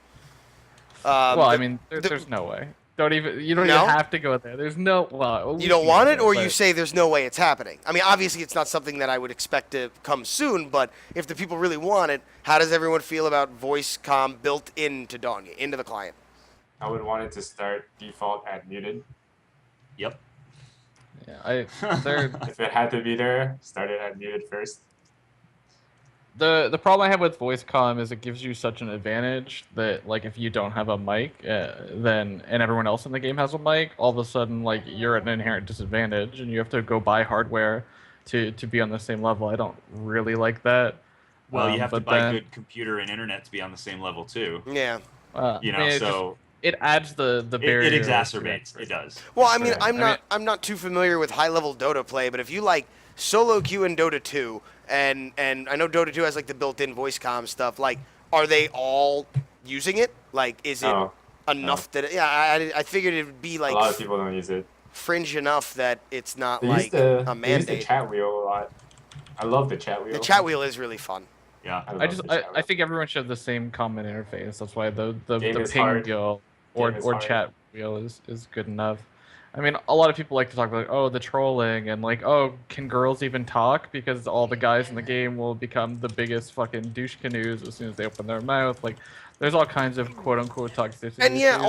Well, I the- mean, the- there's no way. You don't even No? have to go there. There's no. Well, You don't want it, or you but- say there's no way it's happening? I mean, obviously, it's not something that I would expect to come soon, but if the people really want it, how does everyone feel about voice comm built into Donya, into the client? I would want it to start default at muted. Yep. Yeah, they're If it had to be there, start it at muted first. the problem I have with voice comm is it gives you such an advantage that like if you don't have a mic, then and everyone else in the game has a mic, all of a sudden like you're at an inherent disadvantage and you have to go buy hardware to be on the same level. I don't really like that. Well, you have to but buy then, good computer and internet to be on the same level too. Yeah. I mean, it So it adds the barrier. it to exacerbates. entry. It does. Well, I mean, Sure. I'm not too familiar with high level Dota play, but if you like solo queue in Dota 2, and I know Dota 2 has like the built-in voice comm stuff, like, are they all using it? Like, is it No, enough that? Yeah, I figured it would be a like lot of people don't use it. fringe enough that it's not They like use the a they use the mandate. chat wheel a lot. I love the chat wheel. The chat wheel is really fun. Yeah. love I the chat I wheel. think everyone should have the same common interface. That's why the Game is ping hard. wheel Game is or hard. chat wheel is good enough. I mean, a lot of people like to talk about, oh, the trolling and like, oh, can girls even talk? Because all the guys in the game will become the biggest fucking douche canoes as soon as they open their mouth. Like, there's all kinds of quote unquote toxicity. And yeah, issues.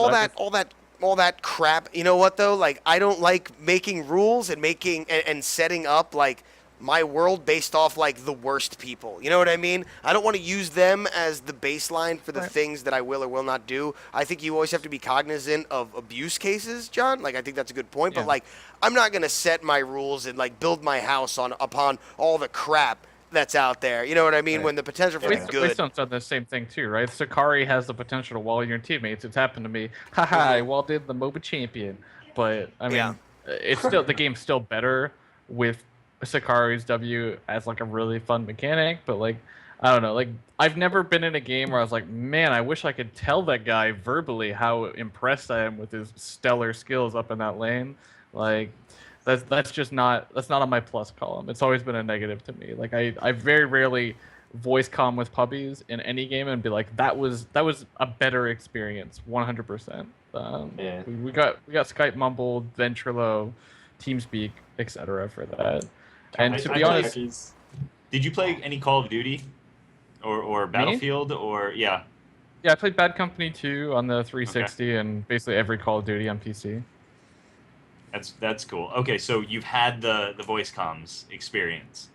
all that crap. You know what though? Like, I don't like making rules and and setting up like my world based off like the worst people. You know what I mean? I don't want to use them as the baseline for the Right. things that I will or will not do. I think you always have to be cognizant of abuse cases, John. Like, I think that's a good point. But Yeah. like, I'm not gonna set my rules and like build my house upon all the crap that's out there. You know what I mean? Right. When the potential for Yeah. it's good. Waystone's done the same thing too, right? Sakari has the potential to wall your teammates. It's happened to me. Haha, I walled in the MOBA champion. But I mean, Yeah. it's still the game's still better with Sakari's W as like a really fun mechanic. But like, I don't know. Like, I've never been in a game where I was like, man, I wish I could tell that guy verbally how impressed I am with his stellar skills up in that lane. Like, that's just not on my plus column. It's always been a negative to me. Like I very rarely voice comm with puppies in any game and be like, that was a better experience, 100%. Yeah. We got Skype Mumble, Ventrilo, TeamSpeak, etc. for that. And to I be tell you- honest, Did you play any Call of Duty, or Battlefield, or yeah? yeah, I played Bad Company 2 on the 360 and basically every Call of Duty on PC. That's cool. Okay, so you've had the voice comms experience.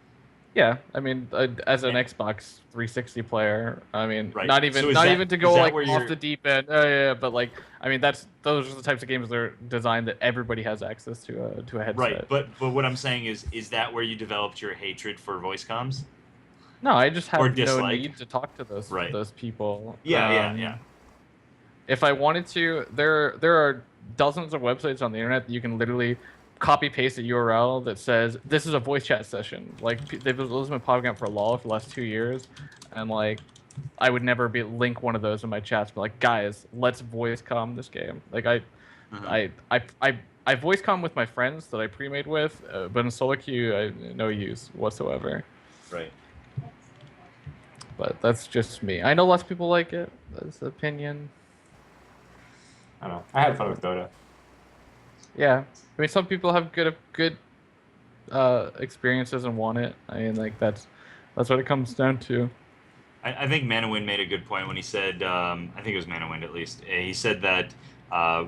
Yeah, I mean, as an Xbox 360 player, I mean, Right. not even So is not that- even to is go that like where off you're- the deep end. Yeah, but like, I mean, those are the types of games that are designed that everybody has access to a headset. Right, but what I'm saying is that where you developed your hatred for voice comms? No, I just have Or no dislike. need to talk to those Right. people. Yeah. If I wanted to, there are dozens of websites on the internet that you can literally copy paste a URL that says this is a voice chat session. Like those have been popping up for LOL for the last 2 years, and like I would never link one of those in my chats. But like, guys, let's voice comm this game. Like I voice comm with my friends that I pre-made with, but in solo queue, no use whatsoever. Right. But that's just me. I know lots of people like it. That's the opinion. I don't know. I had fun with Dota. Yeah, I mean, some people have good experiences and want it. I mean, like that's what it comes down to. I think Manawin made a good point when he said, I think it was Manawin at least. He said that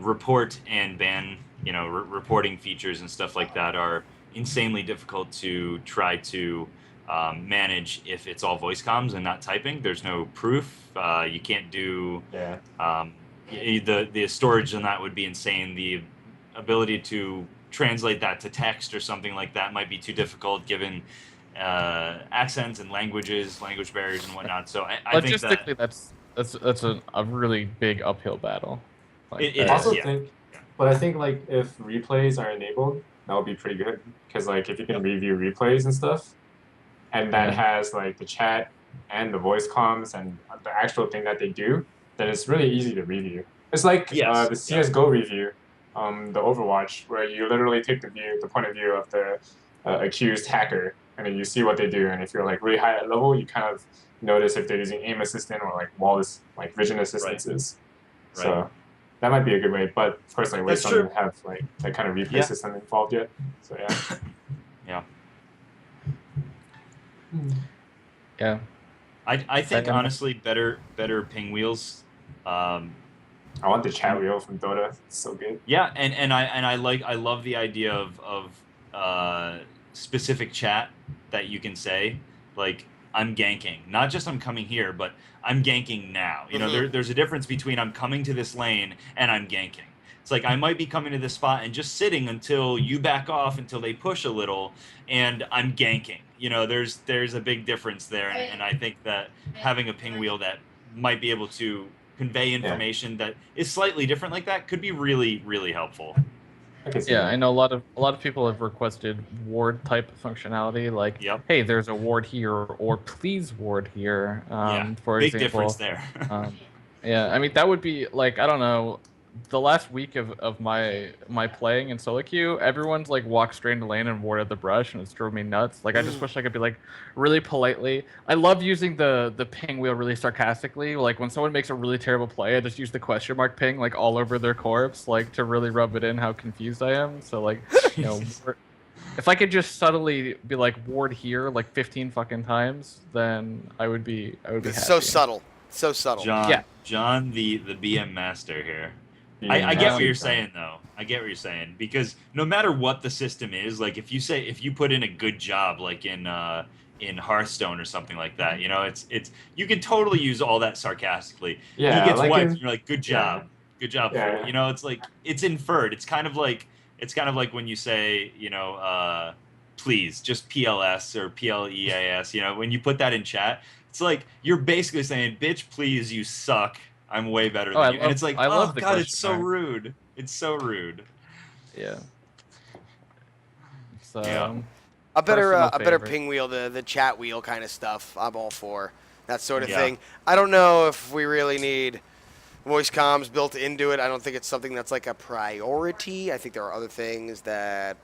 report and ban, reporting features and stuff like that are insanely difficult to try to manage if it's all voice comms and not typing. There's no proof. You can't do Yeah. the storage on that would be insane. The ability to translate that to text or something like that might be too difficult given accents and language barriers and whatnot. So I think that Logistically, that's a really big uphill battle. Like, it I is, also yeah. think, but I think like if replays are enabled, that would be pretty good. Because like if you can review replays and stuff, and that has like the chat and the voice comms and the actual thing that they do, then it's really easy to review. It's like Yes. the CS:GO review, the Overwatch, where you literally take the point of view of the accused hacker, and then you see what they do. And if you're like really high at level, you kind of notice if they're using aim assistant or like like vision assistances. Right. So that might be a good way. But of course, like That's Waste true. doesn't have like that kind of replay Yeah. system involved yet. So yeah. Yeah. Yeah. I think And- honestly better pinwheels. I want the chat wheel from Dota. It's so good. Yeah, and I love the idea of specific chat that you can say, like I'm ganking, not just I'm coming here, but I'm ganking now. There's a difference between I'm coming to this lane and I'm ganking. It's like I might be coming to this spot and just sitting until you back off until they push a little, and I'm ganking. There's a big difference there, and I think that having a ping wheel that might be able to convey information that is slightly different like that could be really, really helpful. I can see Yeah, that. I know a lot of people have requested ward type functionality, like, Yep. hey, there's a ward here, or please ward here. Yeah, For big example, difference there. yeah, I mean that would be like, I don't know, the last week of my playing in solo queue, everyone's like walked straight into lane and warded the brush, and it's drove me nuts. Like I just wish I could be like really politely. I love using the ping wheel really sarcastically. Like when someone makes a really terrible play, I just use the question mark ping like all over their corpse, like to really rub it in how confused I am. So like, if I could just subtly be like ward here like 15 fucking times, then I would be happy. So subtle. So subtle. John, the BM master here. I get what you're saying though. I get what you're saying because no matter what the system is, like if you put in a good job, like in Hearthstone or something like that, it's you can totally use all that sarcastically. Yeah, he gets like wiped, and you're like, good job, good job. Yeah. It's like it's inferred. It's kind of like when you say, please, just PLS or PLEAS. When you put that in chat, it's like you're basically saying, bitch, please, you suck. I'm way better than you. And it's like, I love the God, it's so question mark. rude. It's so rude. Yeah. So Yeah. A better favorite. ping wheel, the chat wheel kind of stuff. I'm all for that sort of Yeah. thing. I don't know if we really need voice comms built into it. I don't think it's something that's like a priority. I think there are other things that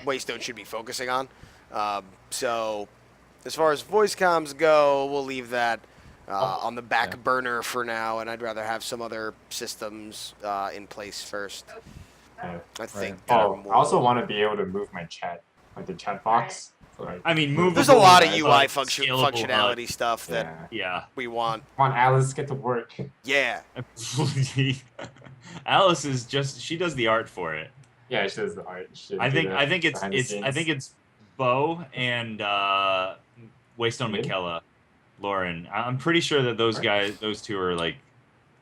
Waystone should be focusing on. So as far as voice comms go, we'll leave that on the back burner for now, and I'd rather have some other systems in place first. Yeah. I think. I also want to be able to move my chat, like the chat box. Like, I mean, movable. There's a lot of UI scalable functionality stuff that Yeah. we want. Come on, Alice, get to work. Yeah. Alice is she does the art for it. Yeah, she does the art. I think it's Bo and Waystone McKella, Lauren. I'm pretty sure that those two are like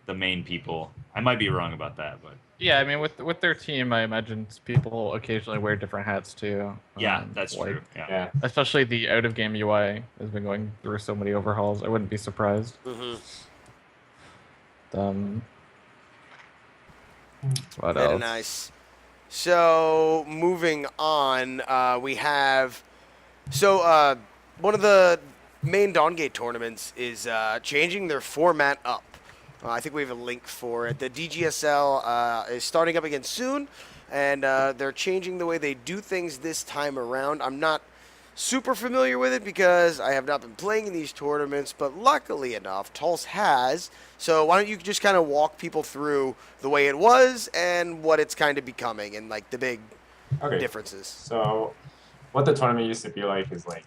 the main people. I might be wrong about that, but yeah, I mean with their team, I imagine people occasionally wear different hats too. yeah, that's true. Yeah. Especially the out of game UI has been going through so many overhauls. I wouldn't be surprised. What Very else? nice. So moving on, we have one of the main Dawngate tournaments is changing their format up. I think we have a link for it. The DGSL is starting up again soon, and they're changing the way they do things this time around. I'm not super familiar with it because I have not been playing in these tournaments, but luckily enough, Tulse has. So why don't you just kind of walk people through the way it was and what it's kind of becoming and like the big differences. So what the tournament used to be like is like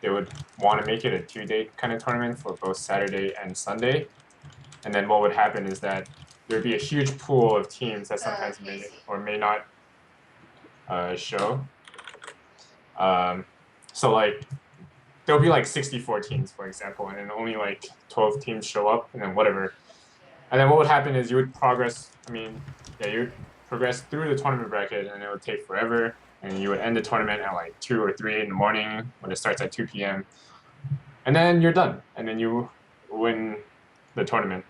they would want to make it a 2-day kind of tournament for both Saturday and Sunday. And then what would happen is that there would be a huge pool of teams that sometimes may or may not show. So like there'll be like 64 teams, for example, and then only like 12 teams show up, and then whatever. And then what would happen is you would progress. You would progress through the tournament bracket, and it would take forever. And you would end the tournament at like 2 or 3 in the morning when it starts at 2 p.m. And then you're done, and then you win the tournament.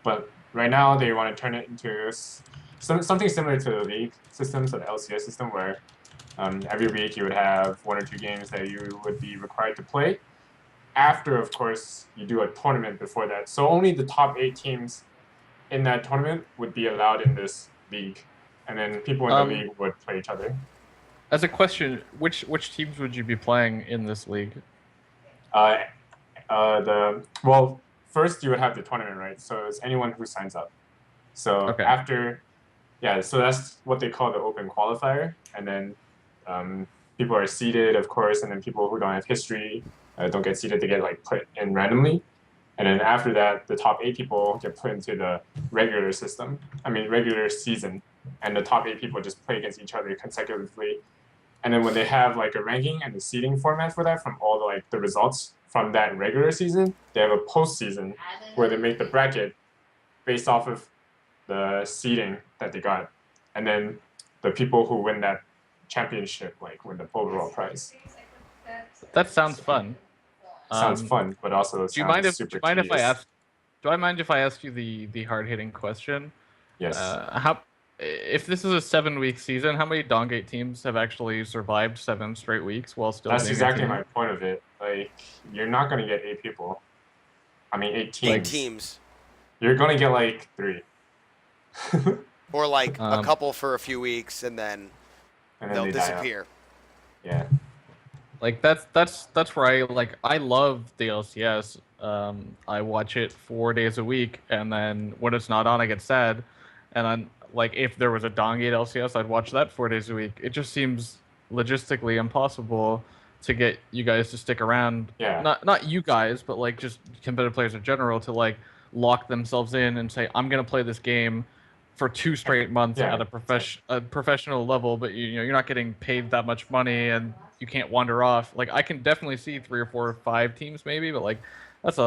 But right now they want to turn it into something similar to the league system, so the LCS system, where every week you would have 1 or 2 games that you would be required to play. After, of course, you do a tournament before that. So only the top 8 teams in that tournament would be allowed in this league, and then people in the league would play each other. As a question, which teams would you be playing in this league? First you would have the tournament, right? So it's anyone who signs up. So Okay. so that's what they call the open qualifier, and then people are seeded, of course, and then people who don't have history don't get seeded. They get like put in randomly, and then after that, the top 8 people get put into the regular season, and the top 8 people just play against each other consecutively. And then when they have like a ranking and the seeding format for that from all the results from that regular season, they have a postseason where they make the bracket based off of the seeding that they got, and then the people who win that championship win the overall prize. That sounds fun. Sounds fun, but also do you mind if tedious. Do I mind if I ask you the hard hitting question? Yes. If this is a 7-week season, how many Dongate teams have actually survived 7 straight weeks while still? That's being exactly a team? my point of it. Like, you're not gonna get 8 people. 8 teams. 8 teams. You're gonna get like 3. Or like a couple for a few weeks, and then they'll they disappear. Yeah. Like that's where I love the LCS. I watch it 4 days a week, and then when it's not on, I get sad. And then if there was a Dongate LCS, I'd watch that 4 days a week. It just seems logistically impossible to get you guys to stick around. Yeah. Not you guys, but just competitive players in general to lock themselves in and say, I'm gonna play this game for 2 straight months at a professional level, but you're not getting paid that much money and you can't wander off. I can definitely see 3 or 4 or 5 teams maybe, but that's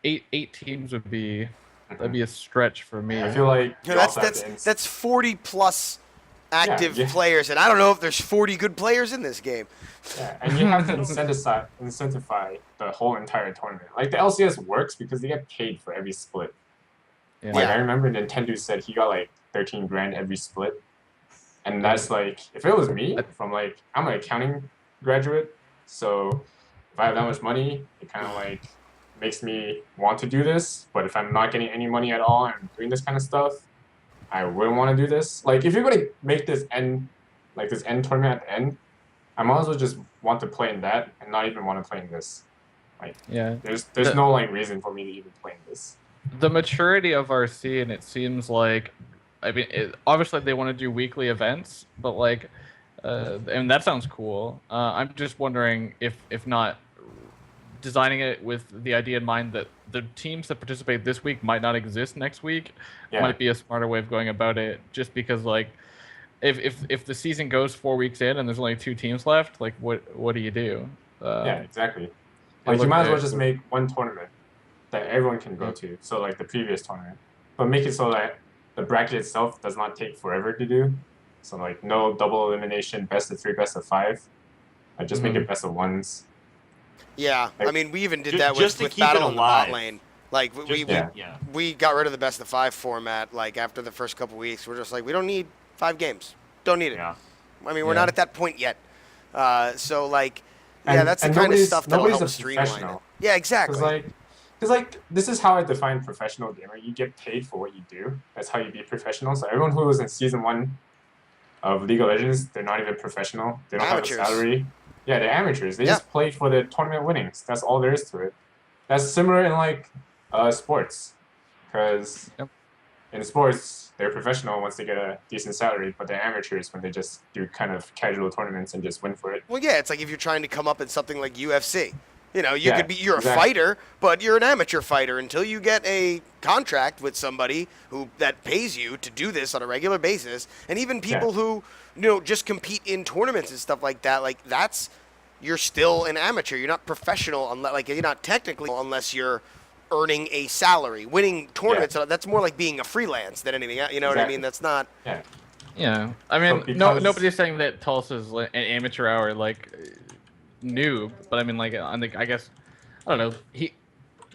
eight teams would be that'd be a stretch for me. I feel like that's 40 plus active players, and I don't know if there's 40 good players in this game. Yeah, and you have to incentivize the whole entire tournament. Like the LCS works because they get paid for every split. Yeah. I remember Nintendo said he got 13 grand every split, and that's if it was me, I'm an accounting graduate, so if I have that much money, it kind of makes me want to do this. But if I'm not getting any money at all and I'm doing this kind of stuff, I wouldn't want to do this. If you're going to make this end tournament at the end, I might as well just want to play in that and not even want to play in this. There's no reason for me to even play in this. The maturity of our scene, it seems obviously they want to do weekly events, but and that sounds cool. I'm just wondering if not designing it with the idea in mind that the teams that participate this week might not exist next week might be a smarter way of going about it. Just because if the season goes 4 weeks in and there's only 2 teams left, what do you do? Yeah, exactly. You might as well just make one tournament that everyone can go to. So the previous tournament, but make it so that the bracket itself does not take forever to do. So no double elimination, best of 3, best of 5. Just make it best of 1s. Yeah, we even did that with Battle in the bot lane. We got rid of the best of 5 format. After the first couple weeks, we're just we don't need 5 games. Don't need it. Yeah. We're not at that point yet. That's the kind of stuff that will help streamline it. Yeah, exactly. Because this is how I define professional gamer. You get paid for what you do. That's how you be professional. So everyone who was in season 1 of League of Legends, they're not even professional. They don't have a salary. Yeah, they're amateurs. They just play for the tournament winnings. That's all there is to it. That's similar in sports, because in sports, they're professional once they get a decent salary, but they're amateurs when they just do kind of casual tournaments and just win for it. Well, yeah, it's like if you're trying to come up in something like UFC. You know, Yeah, you're a exactly. fighter, but you're an amateur fighter until you get a contract with somebody that pays you to do this on a regular basis. And even people who, just compete in tournaments and stuff like that, like you're still an amateur. You're not professional you're not technically unless you're earning a salary. Winning tournaments, that's more like being a freelance than anything else. You know what I mean? Exactly. That's not. Yeah. Yeah, I mean, because- nobody's saying that Tulsa's like an amateur hour like noob, but I mean, like, I guess, I don't know.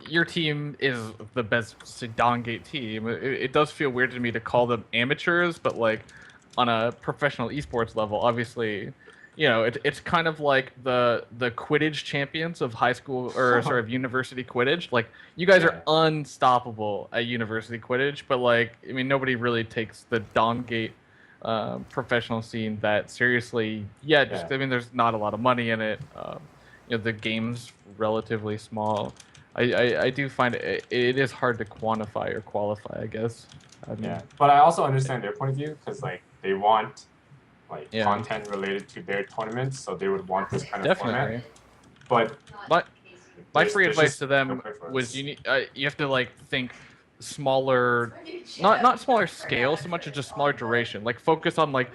Your team is the best Sedongate team. It does feel weird to me to call them amateurs, but like on a professional esports level, obviously, it's kind of like the Quidditch champions of high school or sort of university Quidditch. Like, you guys are unstoppable at university Quidditch, but like, I mean, nobody really takes the Dongate professional scene that seriously. I mean, there's not a lot of money in it. The game's relatively small. I do find it is hard to quantify or qualify, I guess. But I also understand their point of view because like they want Yeah. content related to their tournaments, so they would want this kind of Definitely. format. But My there's free advice just to them no preference. was you have to like think smaller, not smaller scale so much as just smaller duration. Like, focus on like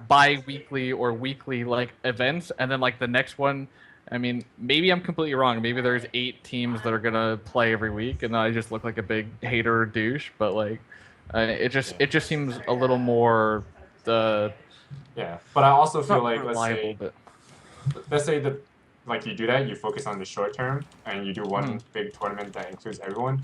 bi-weekly or weekly like events, and then like the next one. I mean, maybe I'm completely wrong. Maybe there's 8 teams that are gonna play every week, and I just look like a big hater or douche. But like, it just seems a little more but I also feel not like reliable, but let's say that like you do that, you focus on the short term and you do one big tournament that includes everyone.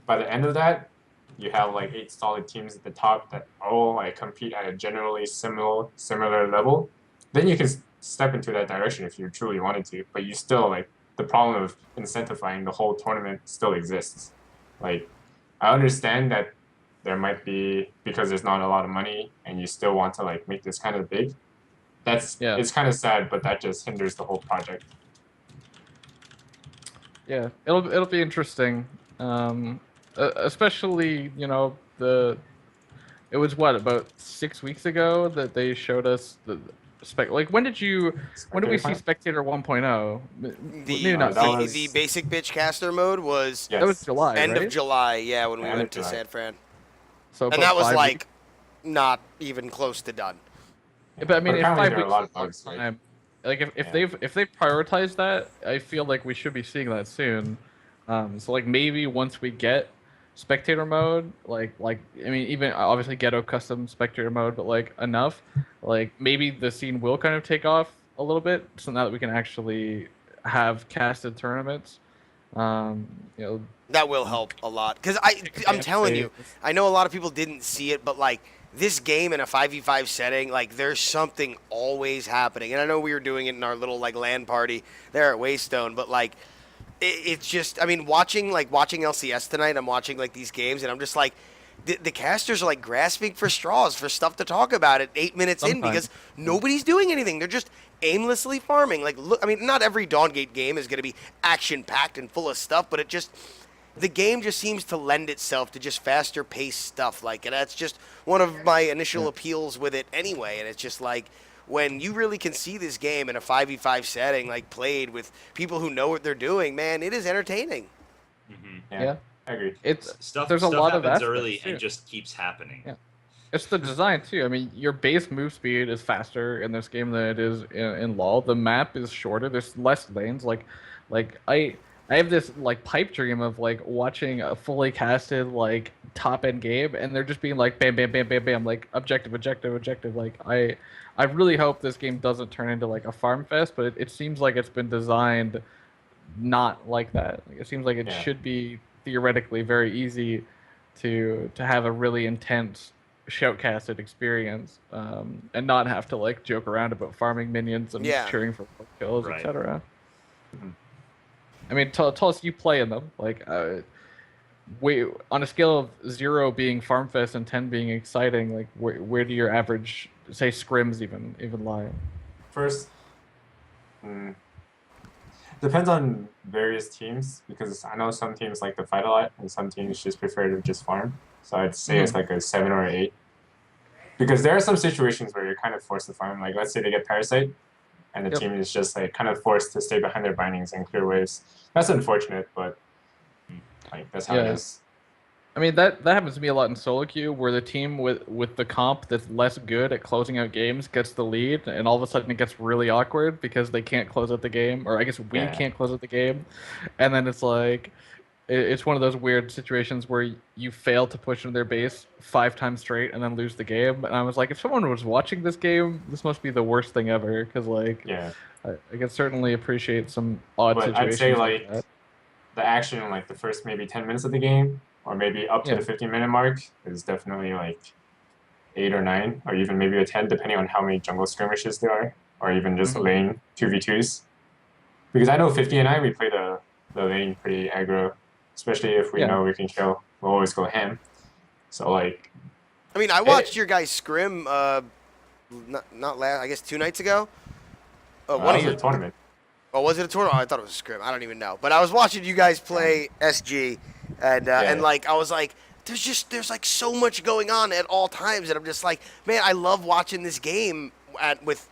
By the end of that, you have like 8 solid teams at the top that all like compete at a generally similar level. Then you can step into that direction if you truly wanted to, but you still like the problem of incentivizing the whole tournament still exists. Like, I understand that there might be because there's not a lot of money and you still want to like make this kind of big. It's kind of sad, but that just hinders the whole project. Yeah, it'll be interesting, especially it was what, about 6 weeks ago that they showed us the like when did we see Spectator 1.0? Maybe not. The basic bitch caster mode was that was July, end right? of July, when we went to San Fran. So and that was like not even close to done. But I mean, if 5 weeks a lot of bugs, time, right? like if they've prioritized that, I feel like we should be seeing that soon. So like maybe once we get spectator mode, like I mean, even obviously ghetto custom spectator mode, but like enough, like maybe the scene will kind of take off a little bit, so now that we can actually have casted tournaments. That will help a lot because I'm telling you, I know a lot of people didn't see it, but like this game in a 5v5 setting, like there's something always happening. And I know we were doing it in our little like LAN party there at Waystone, but like it's just, I mean, watching LCS tonight, I'm watching like these games, and I'm just like, the casters are like grasping for straws for stuff to talk about at 8 minutes in because nobody's doing anything. They're just aimlessly farming. Like, look, I mean, not every Dawngate game is going to be action packed and full of stuff, but the game just seems to lend itself to just faster paced stuff. Like, and that's just one of my initial appeals with it anyway. And it's just like, when you really can see this game in a 5v5 setting, like played with people who know what they're doing, man, it is entertaining. Mm-hmm. Yeah. I agree. There's stuff a lot of happens early too. and just keeps happening. Yeah. It's the design too. I mean, your base move speed is faster in this game than it is in LoL. The map is shorter. There's less lanes. Like I have this like pipe dream of like watching a fully casted like top end game, and they're just being like bam, bam, bam, bam, bam, like objective. Like I really hope this game doesn't turn into like a farm fest, but it seems like it's been designed not like that. Like, it seems like it should be theoretically very easy to have a really intense shoutcasted experience, and not have to like joke around about farming minions and cheering for kills, etc. I mean, tell us, you play in them. Like, on a scale of 0 being farm fest and 10 being exciting, like where do your average, say, scrims even lie? First, depends on various teams because I know some teams like to fight a lot and some teams just prefer to just farm. So I'd say it's like a 7 or 8. Because there are some situations where you're kind of forced to farm. Like let's say they get Parasite and the Yep. team is just like kind of forced to stay behind their bindings and clear waves. That's unfortunate, but like that's how it Yeah. is. I mean that happens to me a lot in solo queue, where the team with the comp that's less good at closing out games gets the lead, and all of a sudden it gets really awkward because they can't close out the game, or I guess we Yeah. can't close out the game, and then it's like it's one of those weird situations where you fail to push into their base 5 times straight and then lose the game. And I was like, if someone was watching this game, this must be the worst thing ever, because like Yeah. I can certainly appreciate some odd But I'd say situations like like that. the action in like the first maybe 10 minutes of the game or maybe up to Yeah. the 15-minute mark is definitely like 8 or 9 or even maybe a 10 depending on how many jungle skirmishes there are or even just Mhm. lane 2v2s. Because I know 50 and I we play the lane pretty aggro, especially if we Yeah. know we can kill. We'll always go ham. So like I mean, I watched your guys scrim. Not last. I guess 2 nights ago. that One was of a you. tournament. Oh, was it a tournament? Oh, I thought it was a scrim. I don't even know. But I was watching you guys play SG, and like I was like, there's like so much going on at all times, and I'm just like, man, I love watching this game with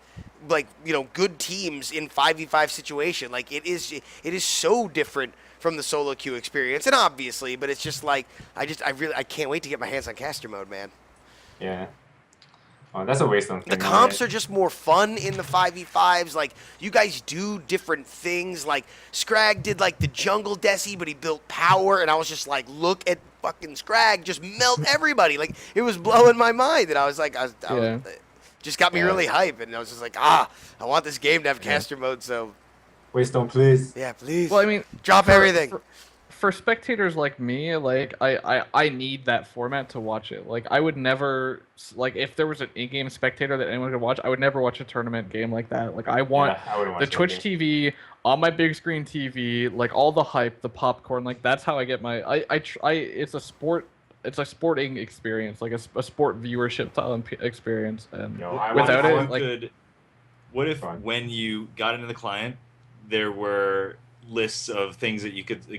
like good teams in 5v5 situation. Like it is so different from the solo queue experience, and obviously, but it's just like I can't wait to get my hands on caster mode, man. Yeah. Oh, that's a waste of The comps are just more fun in the 5v5s. Like, you guys do different things. Like, Scrag did, like, the jungle Desi, but he built power. And I was just like, look at fucking Scrag just melt everybody. Like, it was blowing my mind. And I was like, just got me really hype. And I was just like, I want this game to have caster mode. So, waste don't please. yeah, please. Well, I mean, drop everything. For spectators like me, like I need that format to watch it. Like I would never, like if there was an in-game spectator that anyone could watch, I would never watch a tournament game like that. Like I want I wouldn't watch the Twitch TV on my big screen TV, like all the hype, the popcorn. Like that's how I get my. It's a sport. It's a sporting experience, like a sport viewership style experience, and without it, like. What if when you got into the client, there were lists of things that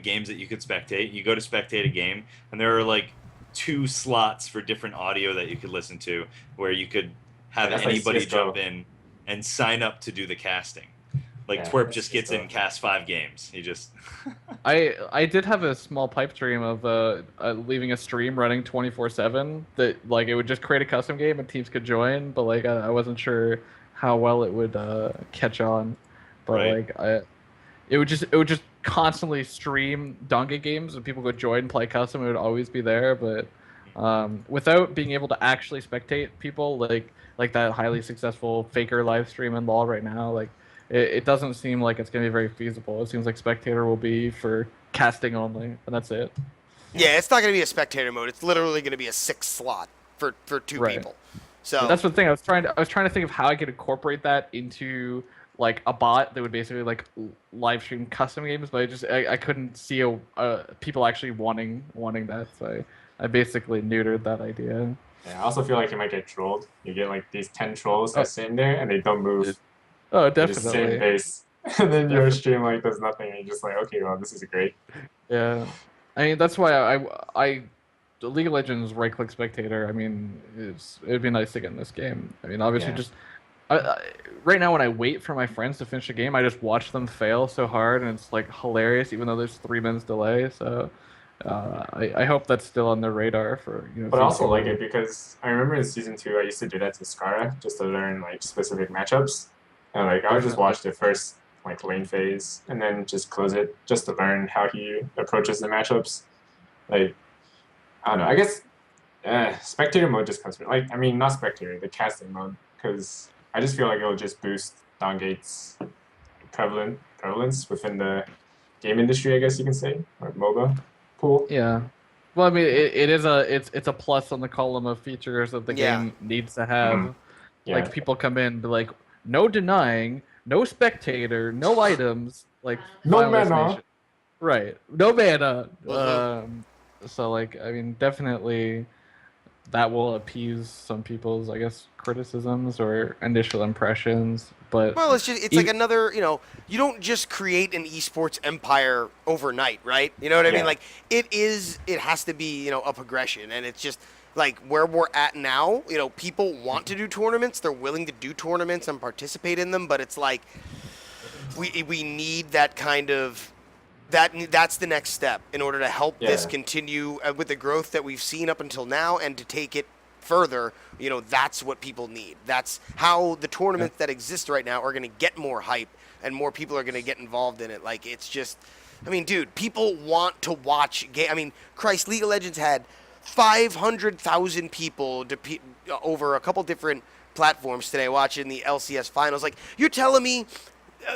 games that you could spectate. You go to spectate a game, and there are like 2 slots for different audio that you could listen to, where you could have anybody jump in and sign up to do the casting. Like Twerp just gets in, cast 5 games. He just. I did have a small pipe dream of leaving a stream running 24/7 that like it would just create a custom game and teams could join, but like I wasn't sure how well it would catch on, but like it would just constantly stream Donkey games and people could join and play custom. It would always be there, but without being able to actually spectate people like that highly successful Faker live stream in LoL right now, like it doesn't seem like it's gonna be very feasible. It seems like spectator will be for casting only, and that's it. Yeah, it's not gonna be a spectator mode. It's literally gonna be a 6 slot for 2 people. So that's the thing. I was trying to think of how I could incorporate that into like a bot that would basically like live stream custom games, but I couldn't see people actually wanting that, so I basically neutered that idea. Yeah, I also feel like you might get trolled. You get like these 10 trolls that sit in there and they don't move. Oh, definitely. They just sit in base. And then your stream like does nothing and you're just like, okay, well this is great. Yeah. I mean that's why I League of Legends right click spectator, I mean it'd be nice to get in this game. I mean obviously just right now when I wait for my friends to finish a game, I just watch them fail so hard and it's like hilarious even though there's 3 minutes delay, so I hope that's still on the radar for But I also like it because I remember in season 2 I used to do that to Skara just to learn like specific matchups, and like I would just watch the first like lane phase and then just close it just to learn how he approaches the matchups. Like I don't know, I guess spectator mode just comes from like, I mean not spectator, the casting mode, because I just feel like it'll just boost Dongate's prevalence within the game industry, I guess you can say, or MOBA pool. Yeah. Well, I mean, it's a plus on the column of features that the game needs to have. Like people come in, be like, no denying, no spectator, no items, like no mana, right? No mana. So like, I mean, definitely that will appease some people's, I guess, criticisms or initial impressions. But Well, it's like e- another, you don't just create an esports empire overnight, right? You know what I mean? Yeah. Like it has to be, a progression, and it's just like where we're at now, people want to do tournaments, they're willing to do tournaments and participate in them, but it's like we need that kind of that's the next step in order to help this Yeah. continue with the growth that we've seen up until now and to take it further. That's what people need. That's how the tournaments that exist right now are going to get more hype and more people are going to get involved in it. Like, it's just, I mean, dude, people want to watch I mean, Christ, League of Legends had 500,000 people over a couple different platforms today watching the LCS finals. Like, you're telling me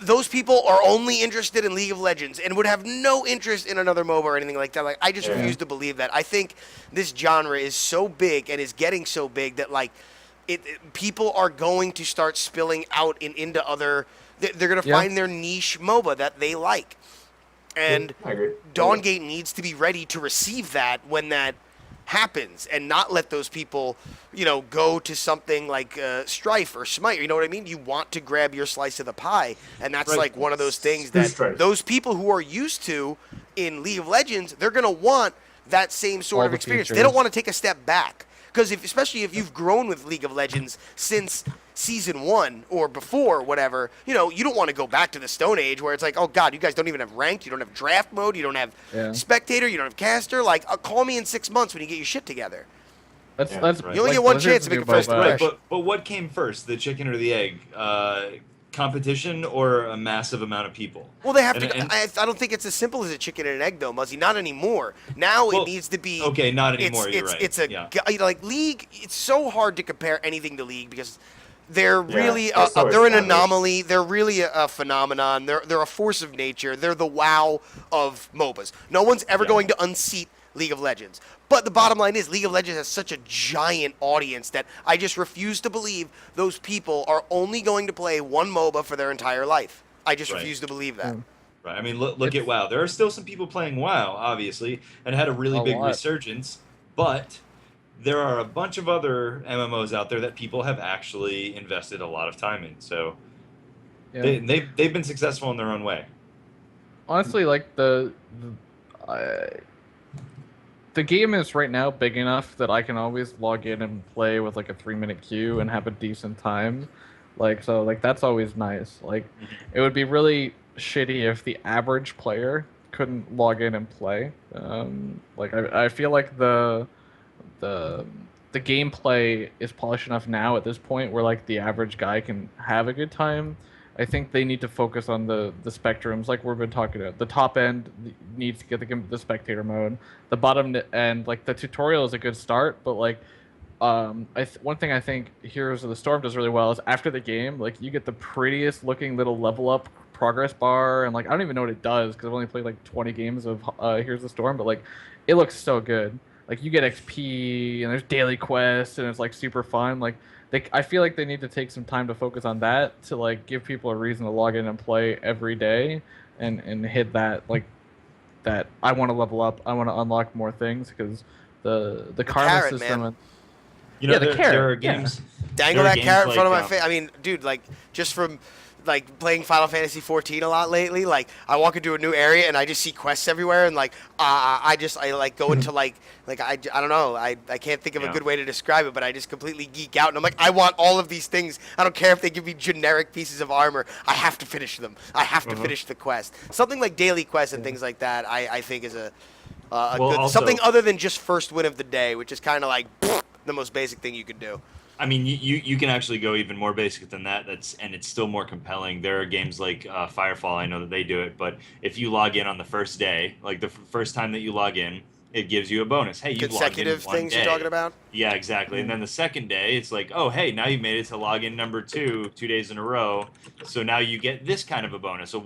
those people are only interested in League of Legends and would have no interest in another MOBA or anything like that. Like, I just Yeah. refuse to believe that. I think this genre is so big and is getting so big that, like, people are going to start spilling out into other. They're going to Yeah. find their niche MOBA that they like, and I agree. Dawngate needs to be ready to receive that when that happens, and not let those people, go to something like Strife or Smite. You know what I mean? You want to grab your slice of the pie, and that's Right. like one of those things Who's that Strife? those people who are used to in League of Legends, they're gonna want that same sort All of the experience. They features. don't want to take a step back. Because especially if you've grown with League of Legends since season 1 or before, whatever, you don't want to go back to the Stone Age where it's like, oh God, you guys don't even have ranked, you don't have draft mode, you don't have Yeah. spectator, you don't have caster. Like, call me in 6 months when you get your shit together. that's Yeah, that's right. You only like get one Blizzard's chance to make new a first MOBA. impression. But what came first, the chicken or the egg? Competition or a massive amount of people? Well, they have And- to. and- I don't think it's as simple as a chicken and an egg, though, Muzzy. Not anymore. Now Well, it needs to be. okay, not anymore, It's you're it's, right, it's a yeah. like League. It's so hard to compare anything to League because they're Yeah, really they're so they're an established. anomaly. They're really a phenomenon. They're a force of nature. They're the WoW of MOBAs. No one's ever Yeah. going to unseat League of Legends. But the bottom line is, League of Legends has such a giant audience that I just refuse to believe those people are only going to play one MOBA for their entire life. I just Right. refuse to believe that. Right. I mean, look at It's- WoW. There are still some people playing WoW, obviously, and had a really A big lot. resurgence. But there are a bunch of other MMOs out there that people have actually invested a lot of time in. So Yeah. they've been successful in their own way. Honestly, like the game is right now big enough that I can always log in and play with like a 3-minute queue and have a decent time. Like, so like that's always nice. Like, it would be really shitty if the average player couldn't log in and play. Like I feel like the gameplay is polished enough now at this point where like the average guy can have a good time. I think they need to focus on the spectrums, like we've been talking about. The top end needs to get the spectator mode. The bottom end, like the tutorial is a good start, but like one thing I think Heroes of the Storm does really well is after the game, like you get the prettiest looking little level up progress bar, and like I don't even know what it does because I've only played like 20 games of Heroes of the Storm, but like it looks so good. Like you get XP and there's daily quests and it's like super fun. Like I feel like they need to take some time to focus on that to like give people a reason to log in and play every day and hit that like that I want to level up, I want to unlock more things because the karma carrot, system. man. And, You know, Yeah, the there carrot, are yeah. games. Dangle there are that games carrot in front of like, my face. I mean, dude, like just from like playing Final Fantasy 14 a lot lately, like I walk into a new area and I just see quests everywhere, and like I like go into like I don't know, I can't think of a Yeah. good way to describe it, but I just completely geek out and I'm like, I want all of these things. I don't care if they give me generic pieces of armor. I have to finish them. I have to finish the quest. Something like daily quests and things like that. I think is a Well, good, also- something other than just first win of the day, which is kind of like the most basic thing you could do. I mean, you can actually go even more basic than that. And it's still more compelling. There are games like Firefall. I know that they do it, but if you log in on the first day, like the first time that you log in, it gives you a bonus. Hey, you logged in Consecutive one things day. you're talking about? Yeah, exactly. And then the second day, it's like, oh, hey, now you made it to login number 2 days in a row. So now you get this kind of a bonus, a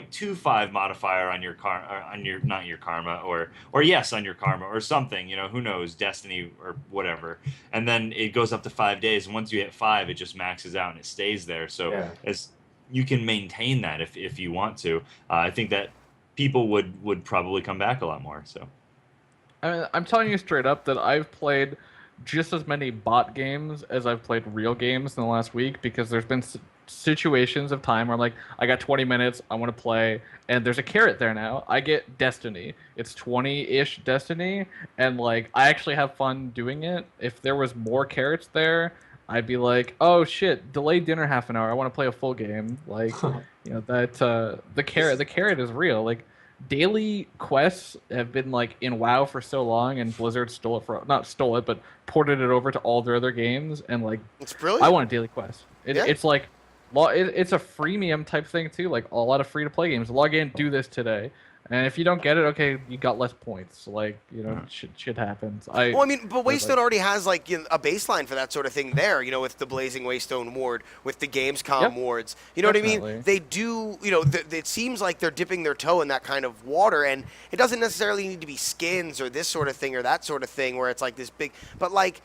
1.25 modifier on your not your karma, or yes, on your karma or something. You know, who knows, destiny or whatever. And then it goes up to 5 days. And once you hit 5, it just maxes out and it stays there. So Yeah. as you can maintain that if you want to. I think that people would probably come back a lot more. So. I mean, I'm telling you straight up that I've played just as many bot games as I've played real games in the last week because there's been situations of time where I'm like, I got 20 minutes, I want to play, and there's a carrot there now. I get Destiny. It's 20-ish Destiny, and like I actually have fun doing it. If there was more carrots there, I'd be like, oh shit, delay dinner half an hour. I want to play a full game. Like, that the carrot is real. Like daily quests have been like in WoW for so long, and Blizzard stole it for not stole it, but ported it over to all their other games. And like, It's I brilliant. want a daily quest. Yeah. It's like, it's a freemium type thing too. Like a lot of free to play games. Log in, do this today, and if you don't get it, okay, you got less points. Like shit happens. Well, I mean, but was Waystone like, already has like a baseline for that sort of thing there. With the Blazing Waystone Ward, with the Gamescom Yep, wards. You know what I definitely. mean? They do. It seems like they're dipping their toe in that kind of water, and it doesn't necessarily need to be skins or this sort of thing or that sort of thing where it's like this big. But like,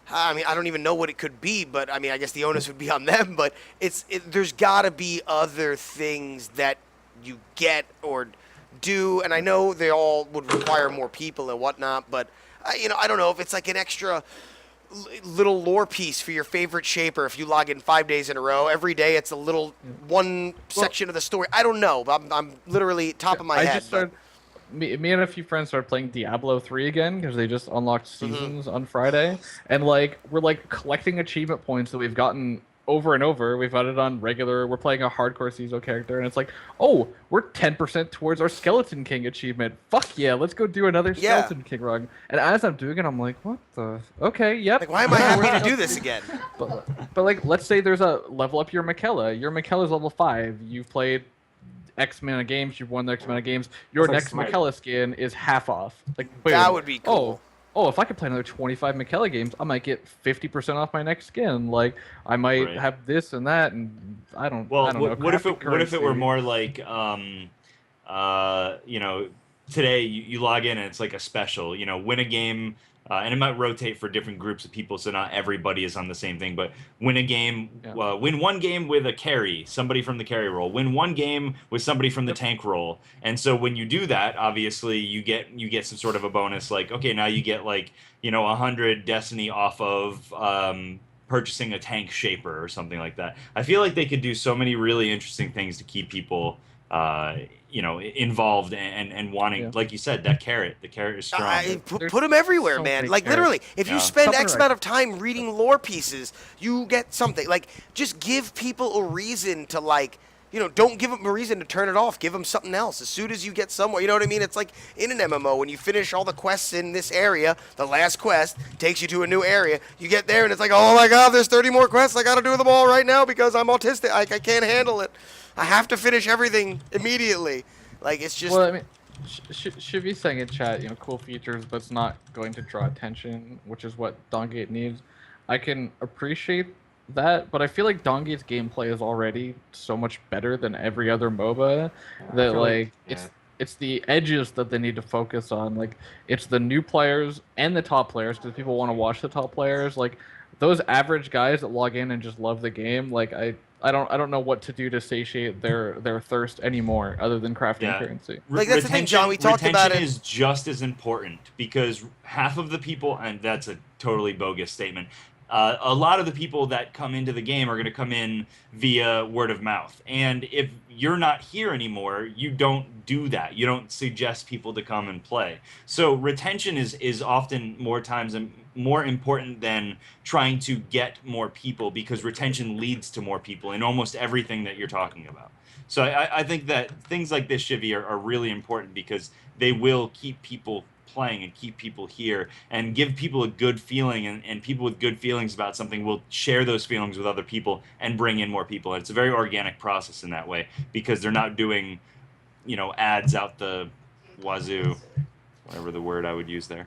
I mean, I don't even know what it could be, but I mean, I guess the onus would be on them. But there's got to be other things that you get or do, and I know they all would require more people and whatnot. But I don't know if it's like an extra little lore piece for your favorite shaper. If you log in 5 days in a row, every day it's a little one section of the story. I don't know. I'm literally top of my head. Just started. Me and a few friends started playing Diablo 3 again because they just unlocked seasons on Friday, and like we're like collecting achievement points that we've gotten over and over. We've got it on regular. We're playing a hardcore CISO character, and it's like, oh, we're 10% towards our Skeleton King achievement. Fuck yeah, let's go do another Skeleton King run. And as I'm doing it, I'm like, what the? Okay, yep. Like, why am I happy to do this again? But like, let's say there's a level up your Mikella. Your Mikella's level 5. You've played X amount of games, you've won the X amount of games, your It's like next Smite. Mikella skin is half off. Like, boom. That would be cool. Oh, if I could play another 25 Mikella games, I might get 50% off my next skin. Like, I might Right. have this and that, and I don't Well, know. what if it currency. were more like, today you log in and it's like a special, win a game, and it might rotate for different groups of people, so not everybody is on the same thing. But win a game, Yeah. win one game with a carry, somebody from the carry role. Win one game with somebody from the tank role. And so when you do that, obviously you get some sort of a bonus. Like, okay, now you get like 100 Destiny off of purchasing a tank shaper or something like that. I feel like they could do so many really interesting things to keep people involved and wanting, Yeah. like you said, the carrot is strong. Put them everywhere, so man. many Like carrots. literally, if you Yeah. spend Something X like- amount of time reading lore pieces, you get something. Like, just give people a reason to like. Don't give them a reason to turn it off. Give them something else. As soon as you get somewhere, you know what I mean? It's like in an MMO, when you finish all the quests in this area, the last quest takes you to a new area. You get there and it's like, oh my god, there's 30 more quests. I gotta do them all right now because I'm autistic. I can't handle it. I have to finish everything immediately. Like, it's just... Well, I mean, should be saying in chat, cool features, but it's not going to draw attention, which is what Dawngate needs. I can appreciate that, but I feel like Dawngate's gameplay is already so much better than every other MOBA that feel like yeah. it's the edges that they need to focus on. Like, it's the new players and the top players because people want to watch the top players. Like, those average guys that log in and just love the game, like I don't know what to do to satiate their thirst anymore other than crafting Yeah. currency. Like, that's the thing, John, we talked about retention it. is just as important because half of the people, and that's a totally bogus statement, a lot of the people that come into the game are going to come in via word of mouth. And if you're not here anymore, you don't do that. You don't suggest people to come and play. So retention is often more times more important than trying to get more people, because retention leads to more people in almost everything that you're talking about. So I think that things like this, Shivy, are really important because they will keep people playing and keep people here and give people a good feeling, and people with good feelings about something will share those feelings with other people and bring in more people. And it's a very organic process in that way because they're not doing, ads out the wazoo, whatever the word I would use there.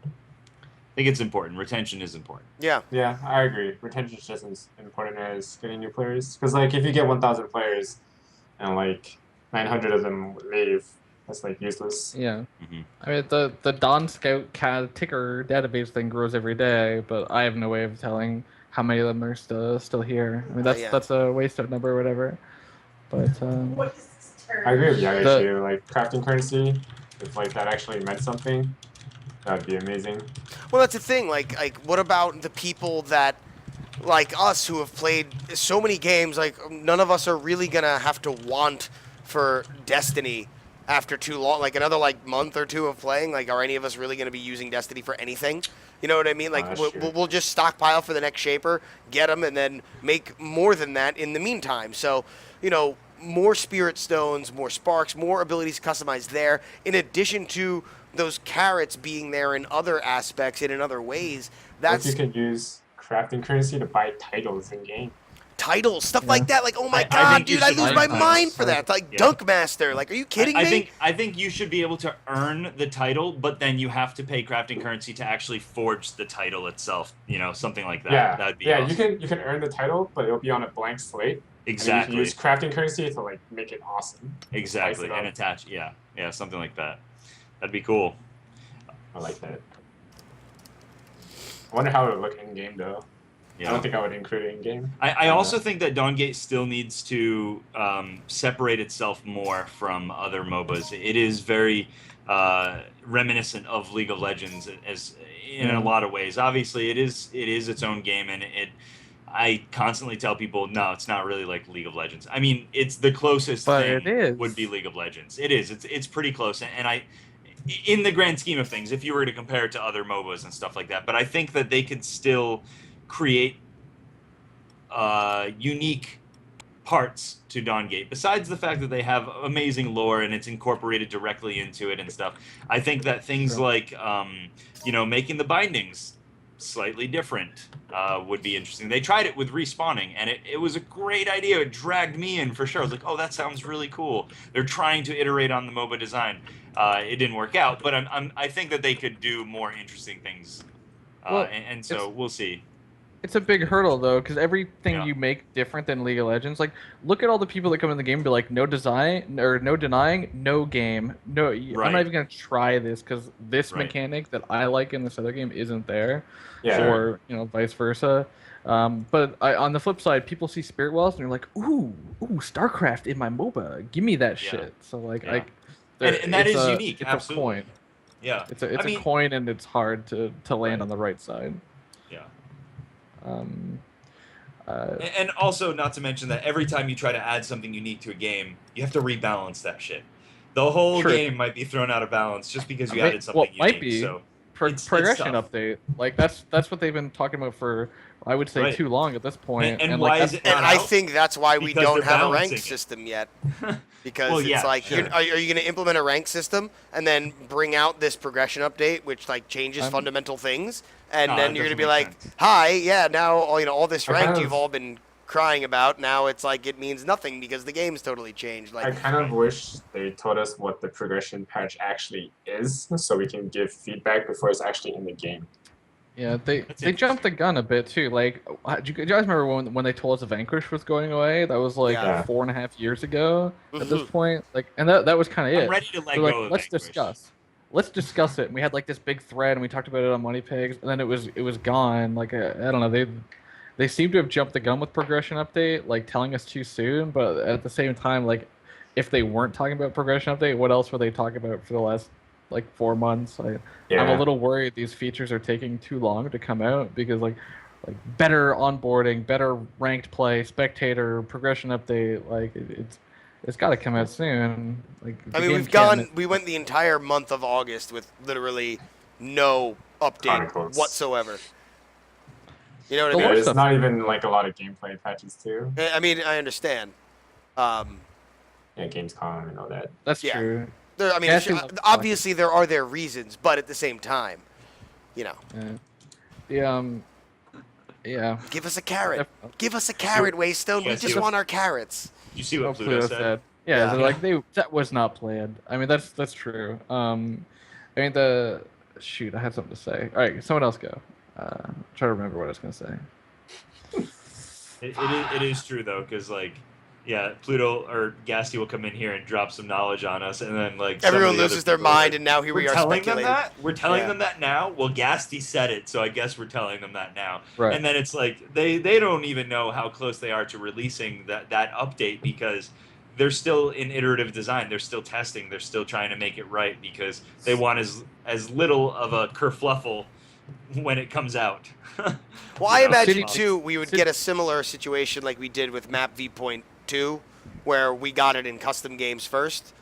I think it's important. Retention is important. Yeah. Yeah, I agree. Retention is just as important as getting new players. Because, like, if you get 1,000 players and, like, 900 of them leave, that's, like, useless. Yeah. Mm-hmm. I mean, the Dawn Scout ticker database thing grows every day, but I have no way of telling how many of them are still here. I mean, that's a waste of number or whatever. But I agree with Yaga The- too. Like, crafting currency, if, like, that actually meant something, that would be amazing. Well, that's the thing. Like, what about the people that, like us, who have played so many games? Like, none of us are really gonna have to want for Destiny after too long. Like another like month or two of playing. Like, are any of us really gonna be using Destiny for anything? You know what I mean? Like, that's we'll, true. we'll just stockpile for the next shaper, get them, and then make more than that in the meantime. So, more spirit stones, more sparks, more abilities customized there, in addition to those carrots being there in other aspects and in other ways. Or if you That's can use crafting currency to buy titles in game. titles, stuff Yeah. like that. Like, oh my I god, think you dude, I should lose earn my titles. mind for that. Like Yeah. Dunkmaster. Like, are you kidding me? I think you should be able to earn the title, but then you have to pay crafting currency to actually forge the title itself. Something like that. Yeah, That'd be yeah. awesome. You can earn the title, but it'll be on a blank slate. And then you Exactly. can use crafting currency to like make it awesome. Exactly, Spice it and up. attach. Yeah, something like that. That'd be cool. I like that. I wonder how it would look in game though. Yeah. I don't think I would include it in game. I also think that Dawngate still needs to separate itself more from other MOBAs. It is very reminiscent of League of Legends as in a lot of ways. Obviously, it is its own game, and I constantly tell people, no, it's not really like League of Legends. I mean, it's the closest But thing it is. would be League of Legends. It is. It's pretty close, and in the grand scheme of things, if you were to compare it to other MOBAs and stuff like that, but I think that they could still create unique parts to Dawngate. Besides the fact that they have amazing lore and it's incorporated directly into it and stuff, I think that things like making the bindings slightly different would be interesting. They tried it with respawning, and it was a great idea. It dragged me in for sure. I was like, oh, that sounds really cool. They're trying to iterate on the MOBA design. It didn't work out, but I think that they could do more interesting things. And so we'll see. It's a big hurdle though, because everything Yeah. you make different than League of Legends. Like, look at all the people that come in the game and be like, no design or no denying, no game, no. I'm Right. not even gonna try this because this Right. mechanic that I like in this other game isn't there, Yeah. or vice versa. But on the flip side, people see Spirit Wells and they're like, ooh, StarCraft in my MOBA, give me that Yeah. shit. So like, Yeah. there- And that it's is a- unique, It's absolutely. a coin. Yeah. It's a coin, and it's hard to land Right. on the right side. Yeah. And also, not to mention that every time you try to add something unique to a game, you have to rebalance that shit. The whole True. game might be thrown out of balance just because you May- added something well, unique. might be. So it's Progression tough. update, like that's what they've been talking about for, I would say, Right. too long at this point. And like, why is that's- it not And I out? think that's why we Because don't they're have a balancing ranked it. system yet. Because Well, it's yeah, like, sure. are you going to implement a rank system and then bring out this progression update, which like changes I'm- fundamental things, and No, then that you're going to doesn't be make like, sense. hi, yeah, now all this I ranked kind of- you've all been crying about, now it's like it means nothing because the game's totally changed. I Like, kind of wish they told us what the progression patch actually is, so we can give feedback before it's actually in the game. yeah, they That's jumped the gun a bit too. Like, do you guys remember when they told us Vanquish was going away? That was like Yeah. 4.5 years ago at this Mhm. point. Like, and that was kind of I'm it. ready to let They're go like, of let's Vanquish. discuss. Let's discuss it. And we had like this big thread, and we talked about it on Money Pigs, and then it was gone. Like, I don't know, they seem to have jumped the gun with progression update, like telling us too soon. But at the same time, like, if they weren't talking about progression update, what else were they talking about for the last like 4 months? I'm a little worried these features are taking too long to come out because like better onboarding, better ranked play, spectator, progression update, like it's got to come out soon. Like, the I mean, game we went the entire month of August with literally no update Chronicles. whatsoever. You know what The I Yeah, mean? lore there's stuff- not even like a lot of gameplay patches too. I mean, I understand. Yeah, Gamescom and all that. That's Yeah. true. I mean, Yeah, I think- obviously there are their reasons, but at the same time, Yeah. Yeah. give us a carrot. Definitely. Give us a carrot, Waystone. We Yes, just you- want our carrots. You see what Oh, Pluto said? Yeah, Yeah. they're like that was not planned. I mean, that's true. I mean, shoot, I had something to say. All right, someone else go. Try to remember what I was gonna say. It is true though, because like, yeah, Pluto or Gasty will come in here and drop some knowledge on us, and then like some of Everyone the other loses their people are mind, like, and now here we we're are telling them speculating. that. We're telling Yeah. them that now. Well, Gasty said it, so I guess we're telling them that now. Right. And then it's like they don't even know how close they are to releasing that update because they're still in iterative design. They're still testing. They're still trying to make it right because they want as little of a kerfluffle when it comes out. Well, I imagine City- too we would get a similar situation like we did with Map V.2, where we got it in custom games first.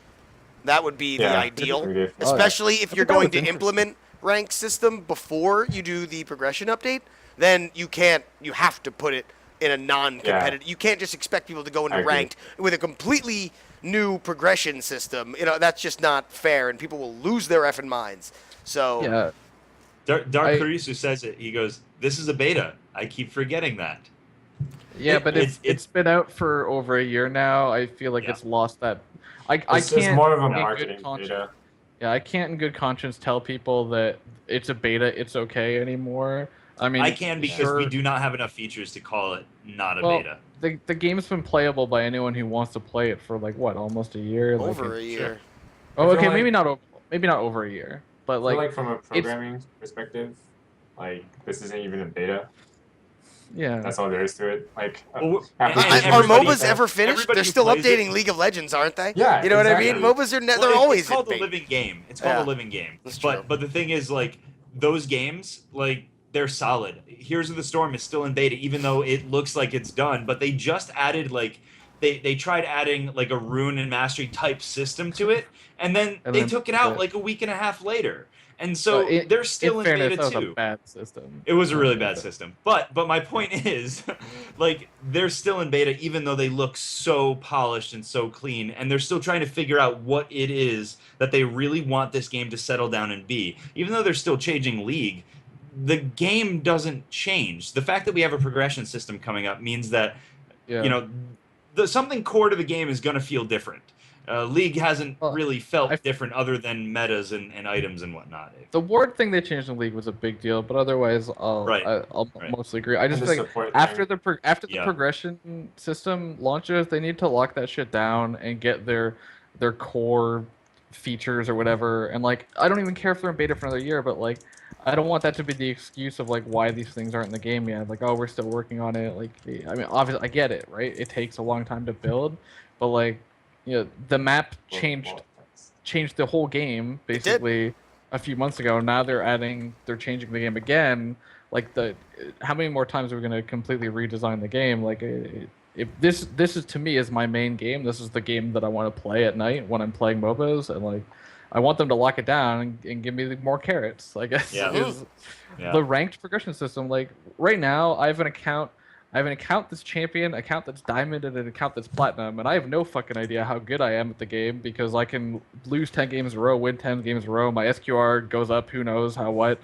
That would be the Yeah, ideal, that'd be good. especially if I you're thought that going was to interesting. implement rank system before you do the progression update. Then you can't. You have to put it in a non-competitive. Yeah. You can't just expect people to go into I agree. ranked with a completely new progression system. That's just not fair, and people will lose their effing minds. So Yeah. Dark I- Carisu says it. He goes, "This is a beta. I keep forgetting that." Yeah, but it's it's been out for over a year now. I feel like Yeah. it's lost that. I It's can't. more of a in good marketing conscience- beta. Yeah, I can't in good conscience tell people that it's a beta, it's okay anymore. I mean, I can because we sure, do not have enough features to call it not a well, beta. the game's been playable by anyone who wants to play it for like what, almost a year. Like over a year. Oh, I feel okay, like- maybe not over a year, but I feel like, like from a programming perspective, like this isn't even a beta. yeah. That's all there is to it. Like, Well, after and this Are everybody- MOBAs ever finished? everybody They're who still plays it- updating League of Legends, aren't they? Yeah, You know what I mean? exactly. MOBAs are Well, they're always it's called in a beta. living game. It's called Yeah. a living game. That's true. But the thing is, like, those games, like, they're solid. Heroes of the Storm is still in beta, even though it looks like it's done. But they just added, like, they tried adding like a rune and mastery type system to it, and then And they then took it out the- like a week and a half later. And so But they're still in fairness, beta that was too. a bad system. It was a really bad system. But my point is, like, they're still in beta even though they look so polished and so clean, and they're still trying to figure out what it is that they really want this game to settle down and be. Even though they're still changing League, the game doesn't change. The fact that we have a progression system coming up means that, Yeah. you know, something core to the game is going to feel different. League hasn't Well, really felt I- different other than metas and items and whatnot. The ward thing they changed in League was a big deal, but otherwise, I'll Right. I'll Right. mostly agree. I just the think support after thing. the Yeah. progression system launches, they need to lock that shit down and get their core features or whatever. And like, I don't even care if they're in beta for another year, but like, I don't want that to be the excuse of like why these things aren't in the game yet. Like, oh, we're still working on it. Like, I mean, obviously, I get it, right? It takes a long time to build, but like, the map changed the whole game did. basically a few months ago. Now they're changing the game again. Like, how many more times are we going to completely redesign the game? Like, if this is, to me, is my main game. This is the game that I want to play at night when I'm playing MOBAs, and like, I want them to lock it down and give me more carrots. I guess Yeah. is Yeah. the ranked progression system. Like, right now, I have an account that's champion, account that's diamond, and an account that's platinum, and I have no fucking idea how good I am at the game because I can lose 10 games in a row, win 10 games in a row. My SQR goes up. Who knows what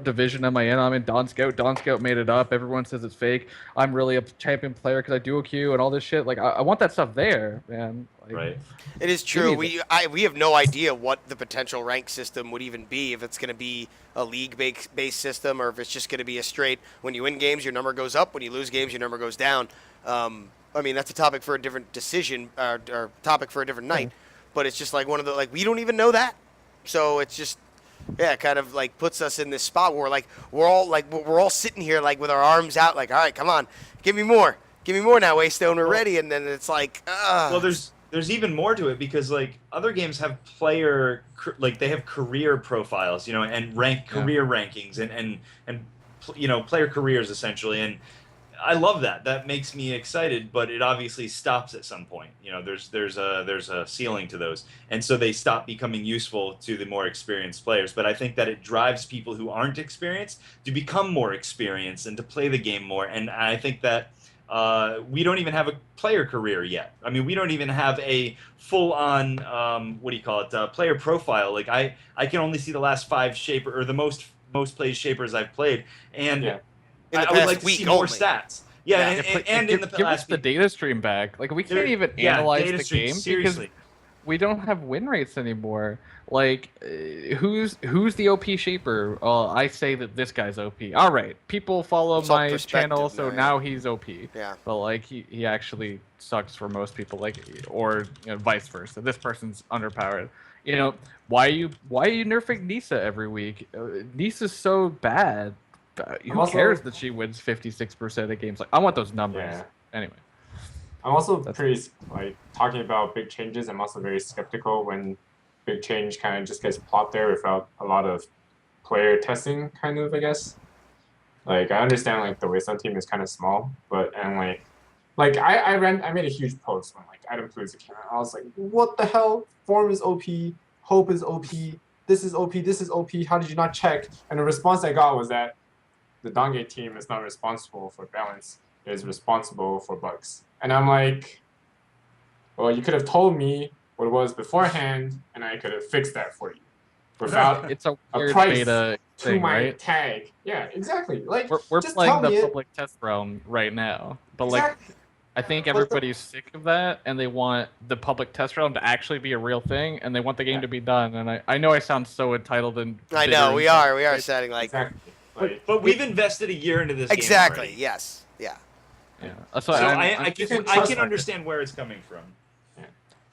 division am I in? I'm in Dawn Scout. Dawn Scout made it up. Everyone says it's fake. I'm really a champion player because I duo queue and all this shit. Like, I want that stuff there, man. Like, Right. It is Give true. me We have no idea what the potential rank system would even be, if it's going to be a league-based system or if it's just going to be a straight, when you win games, your number goes up, when you lose games, your number goes down. I mean, that's a topic for a different decision, or topic for a different night. But it's just like one of the, like, we don't even know that. So it's just, yeah, kind of like puts us in this spot where we're all sitting here like with our arms out, like, all right, come on, give me more now, Waystone, we're ready. And then it's like, Well, there's even more to it because like other games have they have career profiles, and career rankings and player careers essentially, and I love that. That makes me excited, but it obviously stops at some point. There's a ceiling to those, and so they stop becoming useful to the more experienced players. But I think that it drives people who aren't experienced to become more experienced and to play the game more. And I think that we don't even have a player career yet. I mean, we don't even have a full-on player profile. Like I can only see the last 5 shaper or the most played shapers I've played, and Yeah. in the I would past like to week see more only. stats. Yeah, Yeah. and in the give us last the week. data stream back. Like, we can't even Yeah, analyze data the stream, game seriously. because we don't have win rates anymore. Like, who's the OP shaper? Oh, I say that this guy's OP. All right, people follow It's all my channel, perspective so now, now he's OP. Yeah. But like, he actually sucks for most people. Like, or vice versa. This person's underpowered. Why are you nerfing Nisa every week? Nisa's so bad. Who also- cares that she wins 56% of games? Like, I want those numbers. Yeah. Anyway. I'm also pretty, like, talking about big changes. I'm also very skeptical when big change kind of just gets plopped there without a lot of player testing kind of, I guess. Like I understand like the Wasteland team is kind of small, but and like I made a huge post when like Item Palooza came out. I was like, what the hell? Form is OP, Hope is OP, this is OP, this is OP. How did you not check? And the response I got was that the Dongate team is not responsible for balance. It is responsible for bugs. And I'm like, well, you could have told me what it was beforehand, and I could have fixed that for you without It's a a weird price beta to thing, my right? tag. Yeah, exactly. Like, We're just playing tell the me it. public test realm right now, but like Exactly. I think But everybody's sick of that, and they want the public test realm to actually be a real thing, and they want the game to be done. And I know I sound so entitled and I bitter know and we stuff. are sounding like Exactly. Like, But we've invested a year into this exactly. game already. Yes. Yeah. Yeah. So So I'm- I You can can trust me. understand where it's coming from.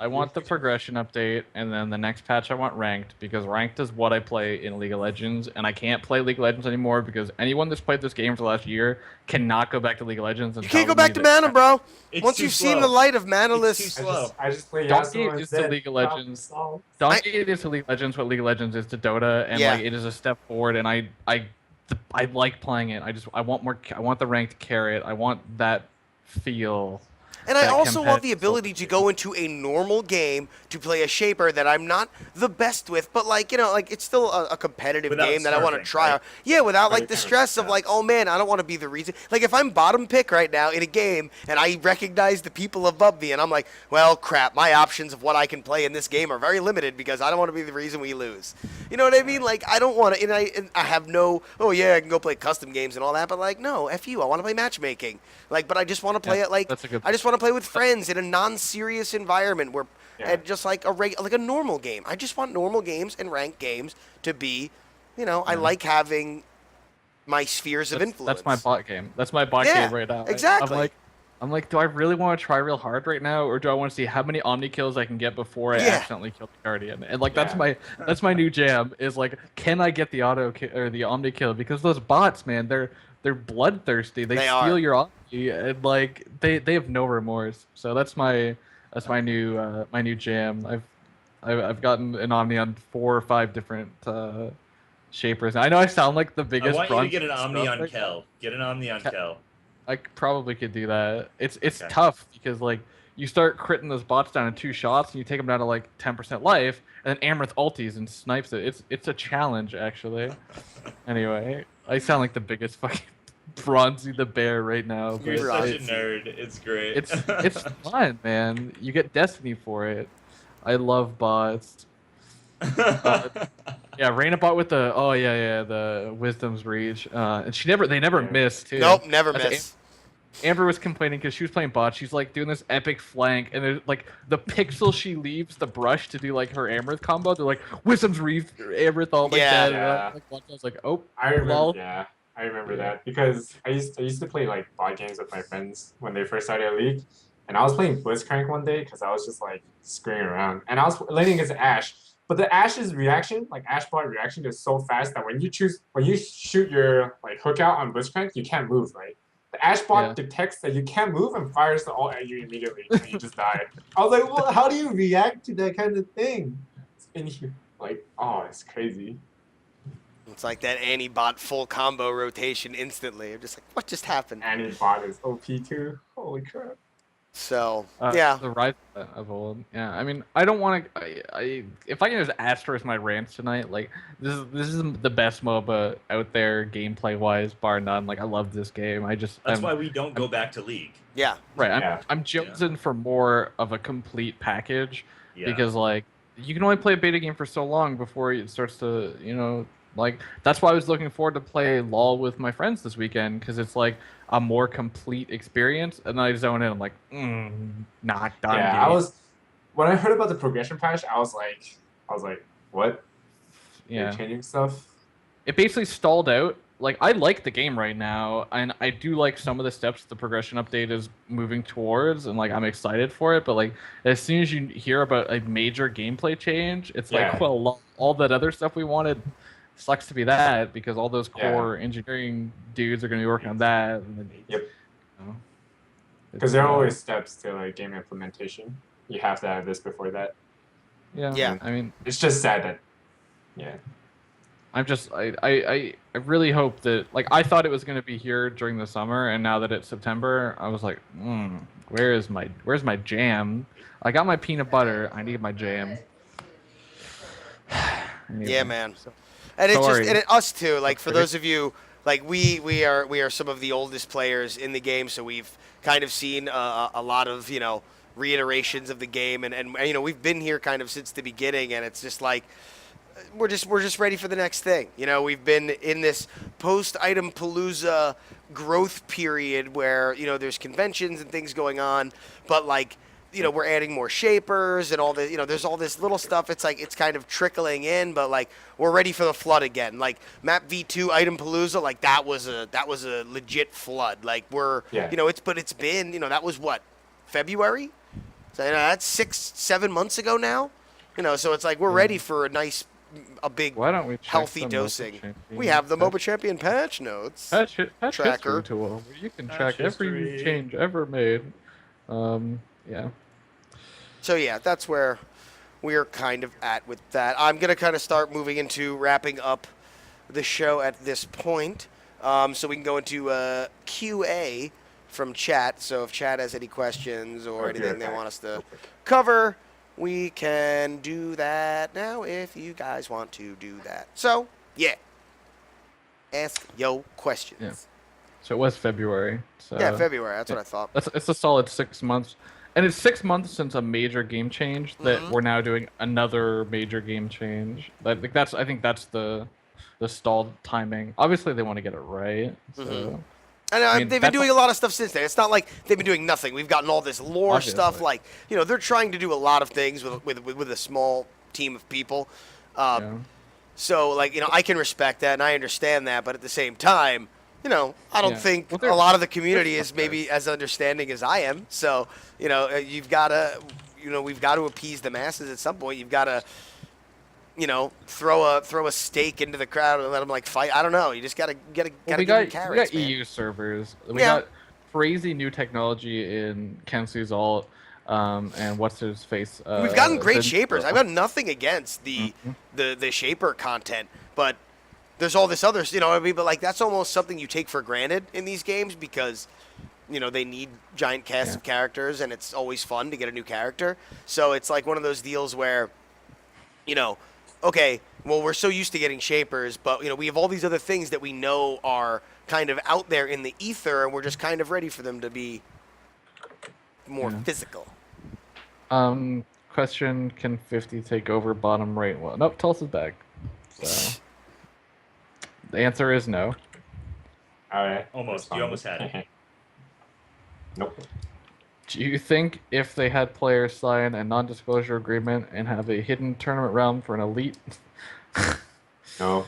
I want the progression update, and then the next patch I want ranked, because ranked is what I play in League of Legends, and I can't play League of Legends anymore because anyone that's played this game for the last year cannot go back to League of Legends and You tell can't go me back to that- mana, bro. It's Once too you've slow. seen the light of It's manaless, too slow. I just play Don't Yasuo get used to instead. League of Legends. Problem Don't get into League of Legends what League of Legends is to Dota, and Yeah. like it is a step forward, and I like playing it. I want more. I want the ranked carrot. I want that feel. and I that also want the competitive ability to go into a normal game to play a shaper that I'm not the best with, but like like it's still a competitive Without game that I want to smurfing, try. right? Yeah, without Right, like the kind of, stress of yeah. like, oh man, I don't want to be the reason. Like if I'm bottom pick right now in a game and I recognize the people above me, and I'm like, well, crap, my options of what I can play in this game are very limited because I don't want to be the reason we lose. You know what I mean? Like I don't want to, and I have no, oh yeah, I can go play custom games and all that, but like no, f you, I want to play matchmaking. Like, but I just want to play Yeah, it like that's a good I just want to play with friends in a non-serious environment where Yeah. and just like like a normal game. I just want normal games and ranked games to be, I like having my spheres of influence. That's my bot game. That's my bot Yeah, game right now. exactly. I'm like, do I really want to try real hard right now, or do I want to see how many Omni kills I can get before I Yeah. accidentally kill the Guardian? And like that's Yeah. my new jam is like, can I get the auto kill or the Omni kill? Because those bots, man, they're bloodthirsty. They They steal are. your Omni, and like they have no remorse. So that's my new jam. I've gotten an Omni on 4 or 5 different shapers. I know I sound like the I biggest. want you to bronze get an Omni scrub on right now. Kel. Get an Omni on Kel. I probably could do that. It's Okay. tough because like you start critting those bots down in 2 shots and you take them down to like 10% life, and then Amrith ultis and snipes it. It's a challenge actually. Anyway, I sound like the biggest fucking Bronzy the Bear right now. But You're such a Right. nerd. It's great. it's fun, man. You get destiny for it. I love bots. Yeah, Raina bot with the the Wisdom's Reach, and they never miss too. Nope, never That's miss. Amber was complaining because she was playing bot. She's like doing this epic flank, and there's like the pixel she leaves the brush to do like her Amrith combo. They're like Wisdom's Reach, Amrith all like Yeah. that. Yeah. And I was like, oh, I remember. lol. Yeah, I remember that because I used to play like bot games with my friends when they first started a league, and I was playing Blitzcrank one day because I was just like screwing around, and I was laning against Ashe. But the Ashe's reaction, like Ashe bot reaction, is so fast that when you shoot your like hook out on Blitzcrank, you can't move, right? The Ashe bot Yeah. detects that you can't move and fires the ult at you immediately, and you just die. I was like, well, how do you react to that kind of thing? Like, oh, it's crazy. It's like that anti-bot full combo rotation instantly. I'm just like, what just happened? And bot is OP too. Holy crap. So yeah, The rise of old. Yeah, I mean, I don't want to. If I can just asterisk my rants tonight, like this is the best MOBA out there gameplay wise, bar none. Like I love this game. That's why we don't go back to League. yeah. Right, Yeah. I'm jonesing for more of a complete package Yeah. because like you can only play a beta game for so long before it starts to like that's why I was looking forward to play LOL with my friends this weekend because it's like a more complete experience, and then I zone in. I'm like, not done. Yeah, when I heard about the progression patch, I was like, what? Yeah. They're changing stuff? It basically stalled out. Like I like the game right now, and I do like some of the steps the progression update is moving towards, and like I'm excited for it. But like as soon as you hear about a major gameplay change, it's Yeah. like, well, all that other stuff we wanted sucks to be that because all those Yeah. core engineering dudes are going to be working on that. And then, Yep. it's, Because there are always steps to like game implementation. You have to have this before that. yeah. Yeah. I mean, It's just sad that, yeah. I really hope that, like, I thought it was going to be here during the summer, and now that it's September, I was like, where's my jam? I got my peanut butter. I need my jam. Anyway, Yeah, man. so- And it's Sorry. just and us too. Like for Sorry. those of you, like we are some of the oldest players in the game, so we've kind of seen a lot of reiterations of the game, and we've been here kind of since the beginning, and it's just like we're just ready for the next thing. We've been in this post item palooza growth period where there's conventions and things going on, but like we're adding more shapers and all the there's all this little stuff. It's like it's kind of trickling in, but like we're ready for the flood again. Like map V2 item palooza, like that was a legit flood. Like we're it's been that was what, February, so that's 6-7 months ago now. So it's like we're ready for a big Why don't we check healthy the MOBA dosing. champion We have the patch- MOBA champion patch notes. patch tracker. history tool where you can Patch track every history. change ever made. Yeah. So yeah, that's where we're kind of at with that. I'm gonna kind of start moving into wrapping up the show at this point, so we can go into QA from chat. So if chat has any questions or anything they want us to cover, we can do that now if you guys want to do that. So yeah, ask yo questions. Yeah. So it was February. So Yeah, February. That's what I thought. it's a solid 6 months, and it's 6 months since a major game change that we're now doing another major game change. I think that's the stalled timing. Obviously, they want to get it right. So. And I mean, they've been that's doing a lot of stuff since then. It's not like they've been doing nothing. We've gotten all this lore stuff. Obviously. Like they're trying to do a lot of things with a small team of people. Yeah. So like I can respect that and I understand that, but at the same time, I don't Yeah. think Well, a lot of the community is maybe as understanding as I am. So you've got to we've got to appease the masses at some point. You've got to throw a stake into the crowd and let them like fight. I don't know. You just gotta Well, give we them got carrots, man. EU servers. We Yeah. got crazy new technology in Kensu's alt, and what's his face. We've gotten great Vin- shapers. I've got nothing against the shaper content, but there's all this other, what I mean? But like that's almost something you take for granted in these games because they need giant casts of characters, and it's always fun to get a new character. So it's like one of those deals where, okay, well, we're so used to getting shapers, but we have all these other things that we know are kind of out there in the ether, and we're just kind of ready for them to be more physical. Question: Can 50 take over bottom right? Well, nope. Tulsa's back. So the answer is no. All right. Almost. You almost had it. Nope. Do you think if they had players sign a non-disclosure agreement and have a hidden tournament realm for an elite? No.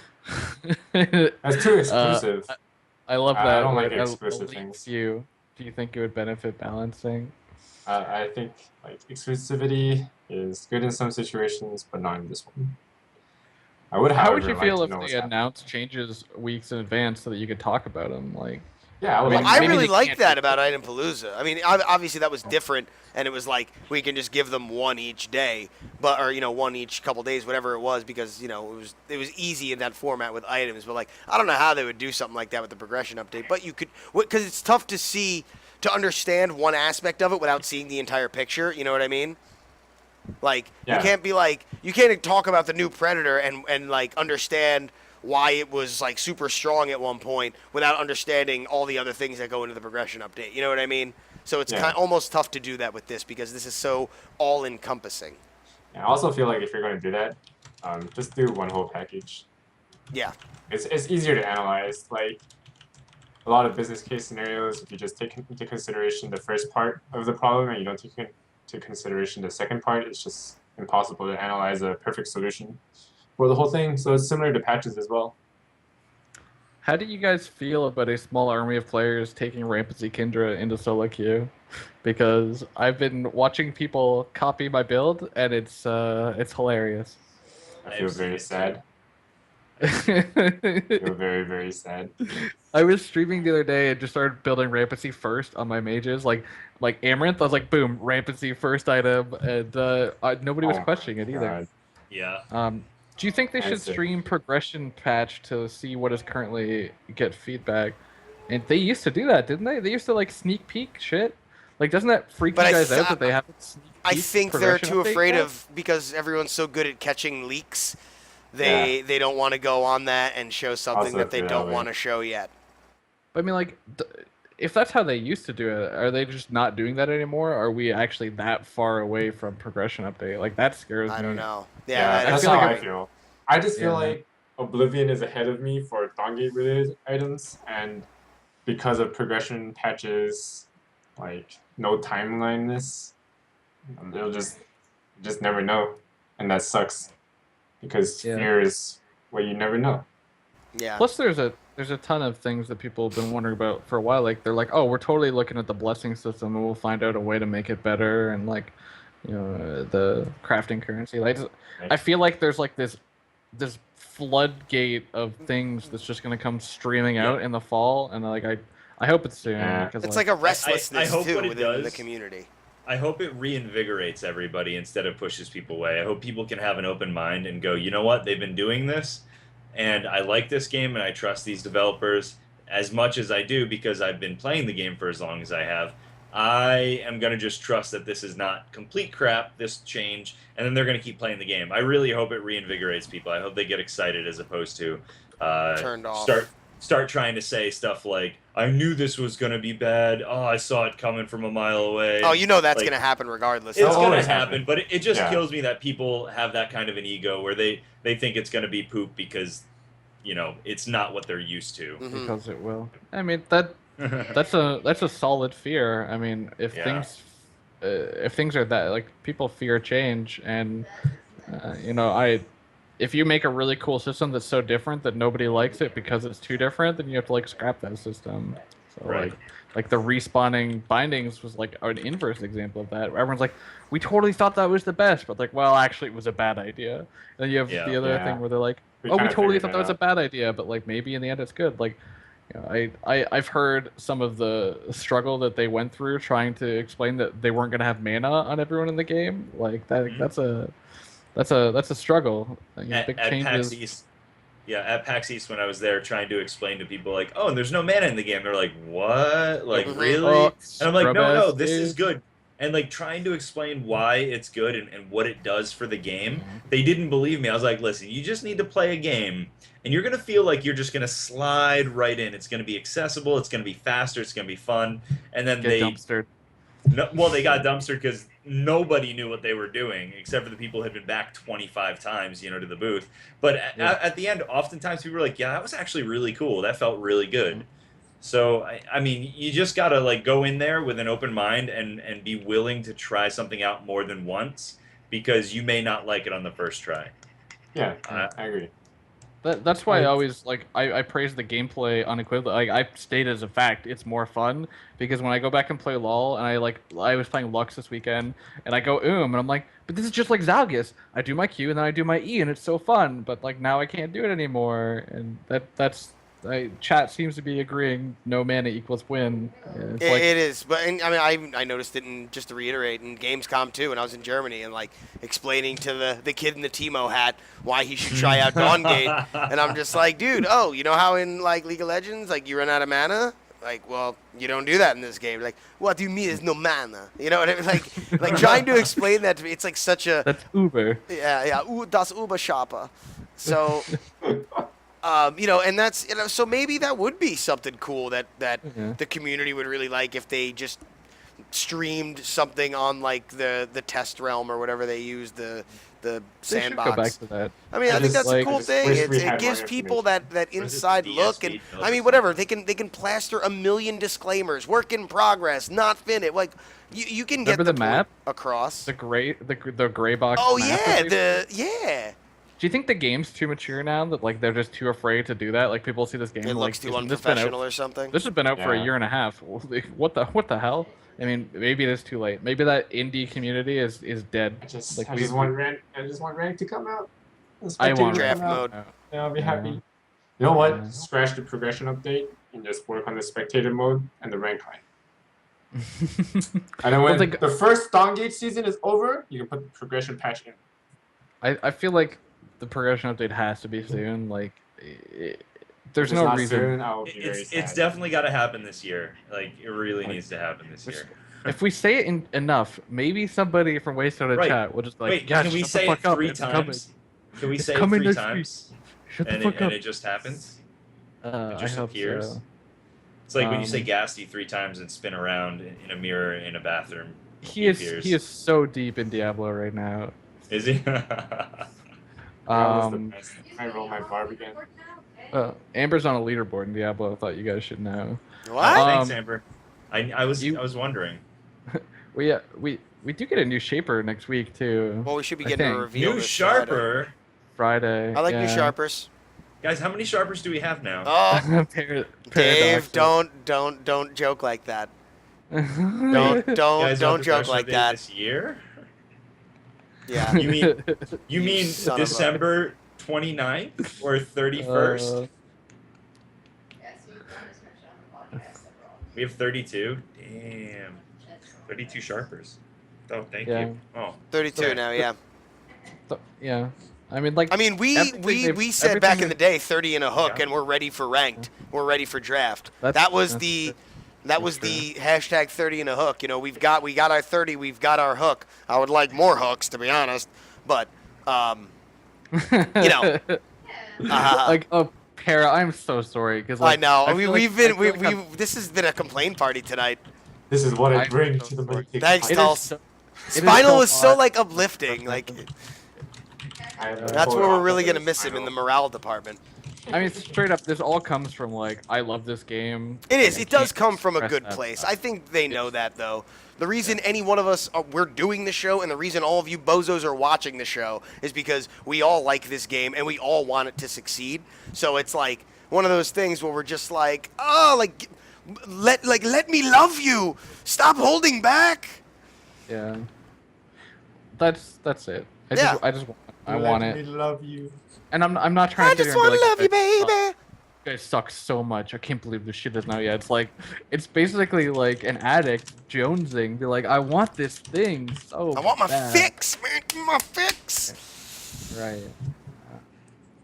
That's too exclusive. I love that. I don't like an exclusive elite things. Few. Do you think it would benefit balancing? I think like exclusivity is good in some situations, but not in this one. I would. How would however, you like feel to if know what's they happening. announced changes weeks in advance so that you could talk about them? Like, Yeah, I would. Well, like I to- really they like can't that do about Item Palooza. I mean, obviously that was different, and it was like we can just give them one each day, or one each couple days, whatever it was, because it was easy in that format with items. But like, I don't know how they would do something like that with the progression update. But you could, because it's tough to understand one aspect of it without seeing the entire picture. You know what I mean? Like Yeah. you can't talk about the new Predator and like understand why it was like super strong at one point without understanding all the other things that go into the progression update. You know what I mean? So it's almost tough to do that with this because this is so all encompassing. I also feel like if you're going to do that, just do one whole package. Yeah. It's easier to analyze. Like a lot of business case scenarios, if you just take into consideration the first part of the problem and you don't take into consideration the second part, it's just impossible to analyze a perfect solution for the whole thing. So it's similar to patches as well. how do you guys feel about a small army of players taking Rampancy Kindra into solo queue? Because I've been watching people copy my build, and it's hilarious. I feel very sad. I feel very, very sad. I was streaming the other day and just started building Rampancy first on my mages, like Amaranth. I was like, boom, Rampancy first item, and nobody was Oh my questioning it either. God. Yeah. Do you think they should That's it. stream progression patch to see what is currently get feedback? And they used to do that, didn't they? They used to like sneak peek shit. Like, doesn't that freak But you guys out that they haven't sneak I peek think they're progression too update afraid yet? of, because everyone's so good at catching leaks. Yeah. They don't want to go on that and show something Also that they feel that don't way. want to show yet. But I mean, like, if that's how they used to do it, are they just not doing that anymore? Are we actually that far away from progression update? Like, that scares me. I don't know. Yeah, Yeah, that's feel how like I it- feel. I just feel Yeah. like Oblivion is ahead of me for Dongate related items, and because of progression patches, like no timelineness, they'll just never know, and that sucks because Yeah. fear is what you never know. yeah. Plus, there's a ton of things that people have been wondering about for a while. Like, they're like, oh, we're totally looking at the blessing system, and we'll find out a way to make it better, and like, the crafting currency. Like, I feel like there's like this floodgate of things that's just gonna come streaming Yeah. out in the fall, and like I hope it's soon. Yeah. Because It's like a restlessness hope too what it within the does- community. I hope it reinvigorates everybody instead of pushes people away. I hope people can have an open mind and go, you know what, they've been doing this, and I like this game, and I trust these developers as much as I do because I've been playing the game for as long as I have. I am going to just trust that this is not complete crap, this change, and then they're going to keep playing the game. I really hope it reinvigorates people. I hope they get excited as opposed to Turned off. Start trying to say stuff like, I knew this was going to be bad. Oh, I saw it coming from a mile away. Oh, you know that's Like, going to happen regardless. It's It'll going to always happen, happen. but it just Yeah. kills me that people have that kind of an ego where they think it's going to be poop because, it's not what they're used to. Mhm. because it will. I mean that's a solid fear. I mean, if Yeah. things are that, like, people fear change, and if you make a really cool system that's so different that nobody likes it because it's too different, then you have to like scrap that system. So Right. like the respawning bindings was like an inverse example of that. Everyone's like, we totally thought that was the best, but like, well, actually, it was a bad idea. And then you have Yeah. the other Yeah. thing where they're like, We oh, we kinda totally figured thought that that was a out. bad idea, but like maybe in the end it's good. Like, I've heard some of the struggle that they went through trying to explain that they weren't gonna have mana on everyone in the game. Like that, Mhm. that's a struggle. Big At changes. PAX East, at PAX East when I was there trying to explain to people like, oh, and there's no mana in the game. They're like, what? Like, Mhm. really? Oh, And I'm like, no, scrub-ass this is days. good. And like trying to explain why it's good and what it does for the game, they didn't believe me. I was like, listen, you just need to play a game, and you're gonna feel like you're just gonna slide right in. It's gonna be accessible. It's gonna be faster. It's gonna be fun. And then Get they dumpstered. No, well, they got dumpstered because nobody knew what they were doing except for the people who had been back 25 times, to the booth. But Yeah. at the end, oftentimes people were like, "Yeah, that was actually really cool. That felt really good." So I mean, you just gotta like go in there with an open mind and be willing to try something out more than once because you may not like it on the first try. Yeah, Uh, I agree. That's why I Right. always like I praise the gameplay unequivocally. Like, I state as a fact, it's more fun because when I go back and play LoL, and I was playing Lux this weekend, and I go and I'm like, but this is just like Zalgus. I do my Q and then I do my E, and it's so fun. But like now I can't do it anymore, and that's chat seems to be agreeing. No mana equals win. It's like, It is, but and, I mean, I noticed it, just to reiterate, in Gamescom too, when I was in Germany, and like explaining to the kid in the Timo hat why he should try out Dawngate, and I'm just like, dude, oh, you know how in like League of Legends, like you run out of mana? Like, well, you don't do that in this game. Like, what do you mean there's no mana? You know what I mean? Like trying to explain that to me, it's like such a that's Uber. yeah, das Ubershopper. So. And that's so maybe that would be something cool that Yeah. the community would really like if they just streamed something on like the test realm or whatever they use the They sandbox. should go back to that. I mean, I think just, that's a like, cool just thing. wish we It had gives more people that inside DS look, and feed I mean, whatever they can plaster a million disclaimers, work in progress, not finished. Like you can get Remember the point map? across. The gray box. Oh map yeah, that they- Do you think the game's too mature now that like they're just too afraid to do that? Like, people see this game, it like, looks too this has been unprofessional out, or something. this has been out for a Yeah. year and a half. What the hell? I mean, maybe it is too late. Maybe that indie community is dead. I just Like, I we- just want Rank to come out. I want Draft to come out. mode. Yeah, I'll be Yeah. happy. You know what? Yeah. Scratch the progression update and just work on the spectator mode and the rank high. And then when Well, the first Dawngate season is over, you can put the progression patch in. I feel like the progression update has to be soon. Like, there's If it's no not reason. soon, I will be very sad. It's definitely got to happen this year. Like it really needs to happen this year. If we say it enough, maybe somebody from Waystone in Right. chat will just be like, Wait, yeah, can we shut say the it fuck up. 3 It's coming. times? Can we It's say it coming 3 next times? Shut the And fuck up. it just happens? It I just hope appears? so. It's like when you say Gasty 3 times and spin around in a mirror in a bathroom. He appears. is so deep in Diablo right now. Is he? Diablo's the best. I roll my barb again. Amber's on a leaderboard in Diablo. I thought you guys should know. What? Thanks, Amber. I was wondering. We do get a new shaper next week too. Well, we should be I getting a think. reveal. New this Sharper. Friday. I like new yeah. Sharpers. Guys, how many Sharpers do we have now? Oh, Dave, Paradox. don't joke like that. Don't. You Don't guys want joke Professional like Day that. This year? Yeah. You mean son of a- December 29th or 31st? We have 32. Damn. 32 Sharpers. Oh, thank Yeah. you. Oh. 32 now, yeah. Yeah. I mean, like. I mean, we said back in the day 30 and a hook, Yeah. and we're ready for ranked. We're ready for draft. That's- That was that's- the that's hashtag 30 and a hook. You know, we got our 30, we've got our hook. I would like more hooks, to be honest, but you know, like, oh, Para, I'm so sorry because like, I know feel this has been a complaint party tonight. This is what I I'm bring so to the sorry. Mythic Thanks, Fight. Tulsa. it is Spinal was so hot. like uplifting. Like I have no that's clue where we're about really this gonna miss him in the Spinal. morale department. I mean, straight up, this all comes from like I love this game. It is. and It I does can't come from a express good that place. enough. I think they know that, though. The reason any one of us we're doing the show, and the reason all of you bozos are watching the show, is because we all like this game and we all want it to succeed. So it's like one of those things where we're just like, oh, like let me love you. Stop holding back. Yeah. That's it. Yeah. I want Let me it, love you. and I'm not trying I to. just sit here and want be to like, love you, "You guys suck. baby. You guys suck so much. I can't believe this shit is not yet." It's like, it's basically like an addict jonesing, be like, I want this thing so. I want my bad. fix, man. Give me my fix. Right.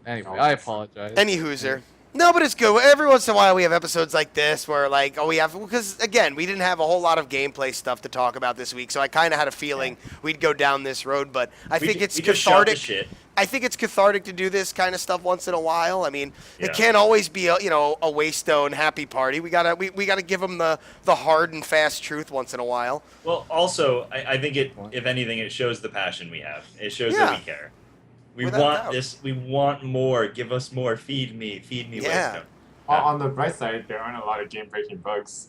Anyway, I apologize. Any hooser. No, but it's good. Every once in a while we have episodes like this where like, because again, we didn't have a whole lot of gameplay stuff to talk about this week, so I kind of had a feeling we'd go down this road, but I think it's we just shot the cathartic. shit. I think it's cathartic to do this kind of stuff once in a while. I mean, Yeah. it can't always be a Waystone happy party. We gotta give them the hard and fast truth once in a while. Well, also, I think if anything, it shows the passion we have. It shows Yeah. that we care. We Without want doubt. this. We want more. Give us more. Feed me. Yeah. Wisdom. On the bright side, there aren't a lot of game-breaking bugs.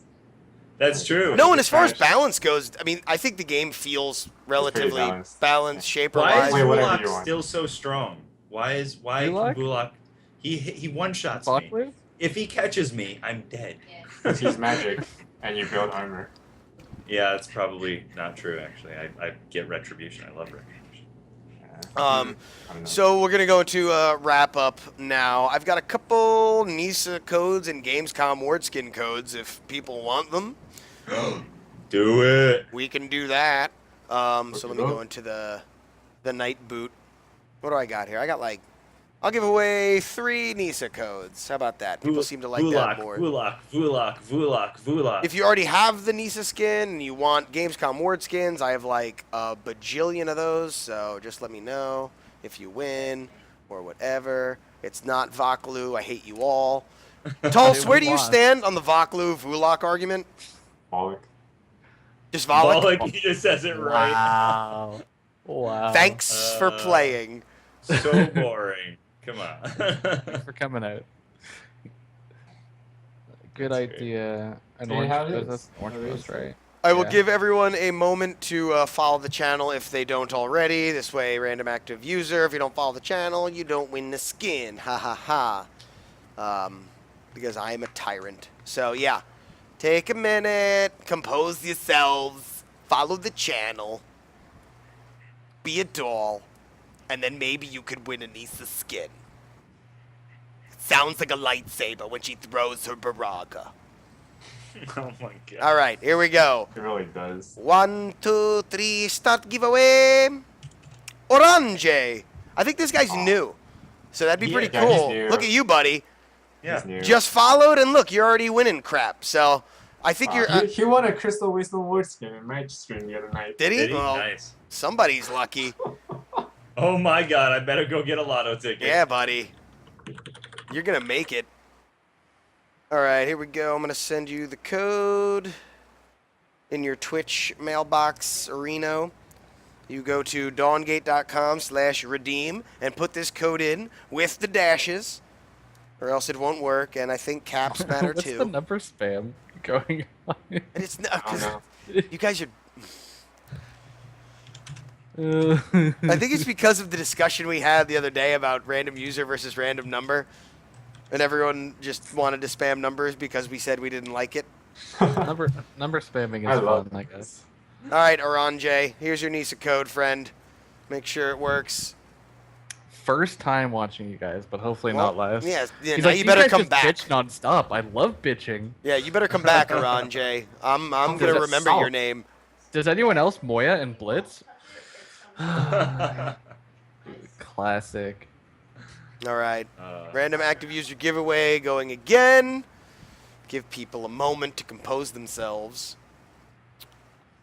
That's true. No, and as far as Trash. balance goes, I mean, I think the game feels relatively balanced. balanced, shaper Why is Wait, whatever wise. you Bullock want. still so strong? Why Bullock? can Bullock? He one shots Fuck me. with? If he catches me, I'm dead. Because he's magic, and you build armor. Yeah, that's probably not true. Actually, I get retribution. I love retribution. I don't know. So we're gonna go into wrap up now. I've got a couple NISA codes and Gamescom word skin codes if people want them. Do it. We can do that. So let me go. go into the night boot. What do I got here? I got I'll give away 3 NISA codes. How about that? People seem to like that more. Vulak. If you already have the NISA skin and you want Gamescom word skins, I have like a bajillion of those, so just let me know if you win or whatever. It's not Voklu. I hate you all. Tulse, where do you stand on the Voklu Vulak argument? Pollock. Just Volok? Volak, he just says it right. Wow. Wow. Thanks for playing. So boring. Come on. Thanks for coming out. Good That's idea. An See orange how it that's is? orange How it post, is? right? I will Yeah. give everyone a moment to follow the channel if they don't already. This way, random active user, if you don't follow the channel, you don't win the skin. Ha ha ha. Because I am a tyrant. So, yeah. Take a minute. Compose yourselves. Follow the channel. Be a doll. And then maybe you could win Anissa's skin. Sounds like a lightsaber when she throws her baraga. Oh my god. All right, here we go. It really does. 1, 2, 3, start giveaway. Orange. I think this guy's new. So that'd be Yeah, pretty yeah, he's cool. new. Look at you, buddy. Yeah. He's new. Just followed, and look, you're already winning crap. So I think you're. He won a Crystal Wasteland Awards game in my stream the other night. Did he? Did he? Well, Nice. somebody's lucky. Oh my God! I better go get a lotto ticket. Yeah, buddy. You're gonna make it. All right, here we go. I'm gonna send you the code in your Twitch mailbox, Reno. You go to dawngate.com/redeem and put this code in with the dashes, or else it won't work. And I think caps matter What's too. the number spam going on? And it's not I don't because know. you guys are. Uh, I think it's because of the discussion we had the other day about random user versus random number, and everyone just wanted to spam numbers because we said we didn't like it. number spamming I is love fun, I guess. All right, Aranjay, here's your NISA code, friend. Make sure it works. First time watching you guys, but hopefully not last. Yeah, He's now like, you better guys come just back. bitch nonstop. I love bitching. Yeah, you better come back, Aranjay. I'm gonna that's remember salt. your name. Does anyone else Moya and Blitz? Classic. All right, Uh, random active user giveaway going again. Give people a moment to compose themselves.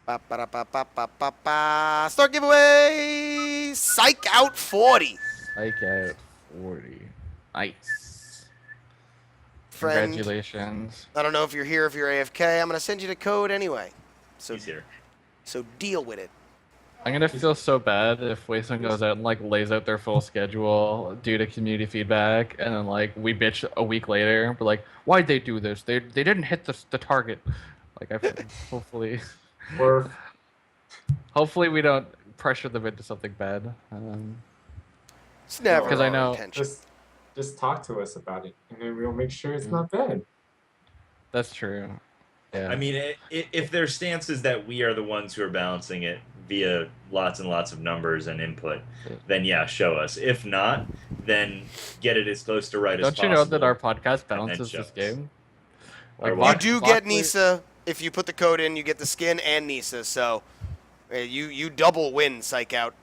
Ba-ba-da-ba-ba-ba-ba-ba. Start giveaway. Psych out 40. Psych out 40. Nice. Friend, Congratulations. I don't know if you're here, if you're AFK. I'm gonna send you the code anyway. he's here. So deal with it. I'm gonna feel so bad if Wasteland goes out and like lays out their full schedule due to community feedback, and then like we bitch a week later. We're like, why'd they do this? They didn't hit the target. Like hopefully we don't pressure them into something bad. It's never Because I our know- intention. Just talk to us about it, and then we'll make sure it's not bad. That's true. Yeah. I mean, if their stance is that we are the ones who are balancing it via lots and lots of numbers and input, then yeah, show us. If not, then get it as close to right as Don't possible. you know that our podcast then balances show this us. game? Our You what? do get NISA. If you put the code in, you get the skin and NISA. So you double win, Psych out.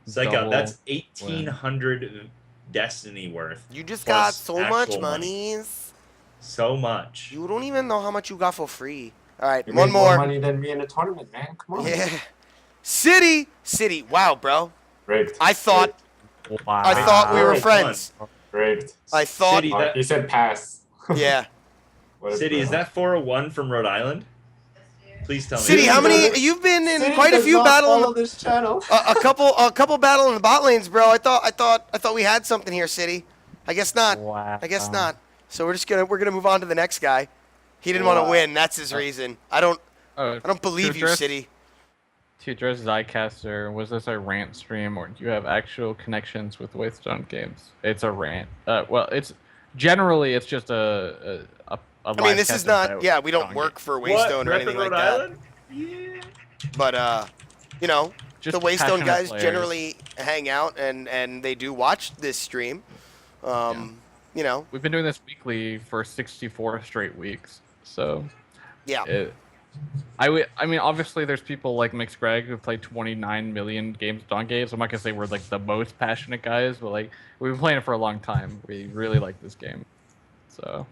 Psych out. Double That's win. 1,800 Destiny worth. You just Plus got so much actual money. monies. So much. You don't even know how much you got for free. All right, You one made more more. money than me in a tournament, man. Come on. Yeah. City. Wow, bro. Rigged. I thought Wow. I thought we were Alright, friends. Rigged. I thought. City, that- He said pass. Yeah. What a City, is pro. that 401 from Rhode Island? Please tell me. City, how many? City You've been in City quite a does few not battles. follow this channel. A couple battle in the bot lanes, bro. I thought we had something here, City. I guess not. Wow. I guess not. So we're gonna move on to the next guy. He didn't want to Wow. win. That's his reason. I don't believe you, address- City. To address Zycaster, was this a rant stream or do you have actual connections with Waystone games? It's a rant. Well, it's just a I mean, this is livecast not. about Yeah, we don't Dawn work games. for What? Waystone or Repping anything like Rhode that. Island? Yeah. But you know, Just the Waystone passionate guys players. generally hang out and they do watch this stream. You know, We've been doing this weekly for 64 straight weeks, so yeah. I mean, obviously, there's people like Mix Greg who play 29 million games of Dawn games. I'm not gonna say we're like the most passionate guys, but like we've been playing it for a long time. We really like this game, so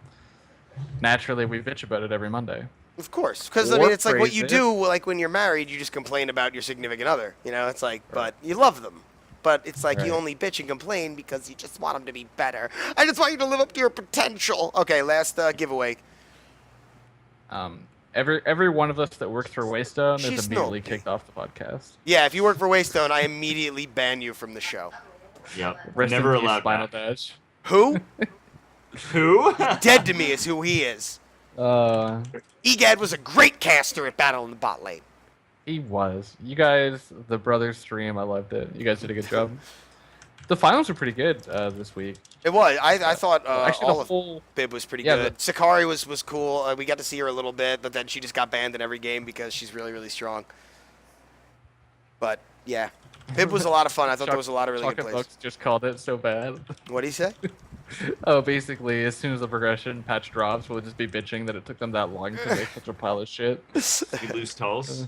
naturally we bitch about it every Monday. Of course, because I Or mean, it's like what praise you it. do. Like when you're married, you just complain about your significant other. You know, it's like, but you love them. But it's like you Right. only bitch and complain because you just want them to be better. I just want you to live up to your potential. Okay, last giveaway. Every one of us that works for Waystone She's is immediately naughty. kicked off the podcast. Yeah, if you work for Waystone, I immediately ban you from the show. Yep. Rest Never in peace, allowed Spinal back. Dash. Who? Who? Dead to me is who he is. Egad was a great caster at Battle in the bot lane. He was. You guys, the brothers stream, I loved it. You guys did a good job. The finals were pretty good this week. It was. I thought Actually, all the of whole Bib was pretty Yeah, good. Sakari was cool. We got to see her a little bit, but then she just got banned in every game because she's really, really strong. But, yeah. Bib was a lot of fun. I thought there was a lot of really good Chocolate plays. Bucks just called it so bad. What did he say? Oh, basically, as soon as the progression patch drops, we'll just be bitching that it took them that long to make such a pile of shit. We lose Tulls.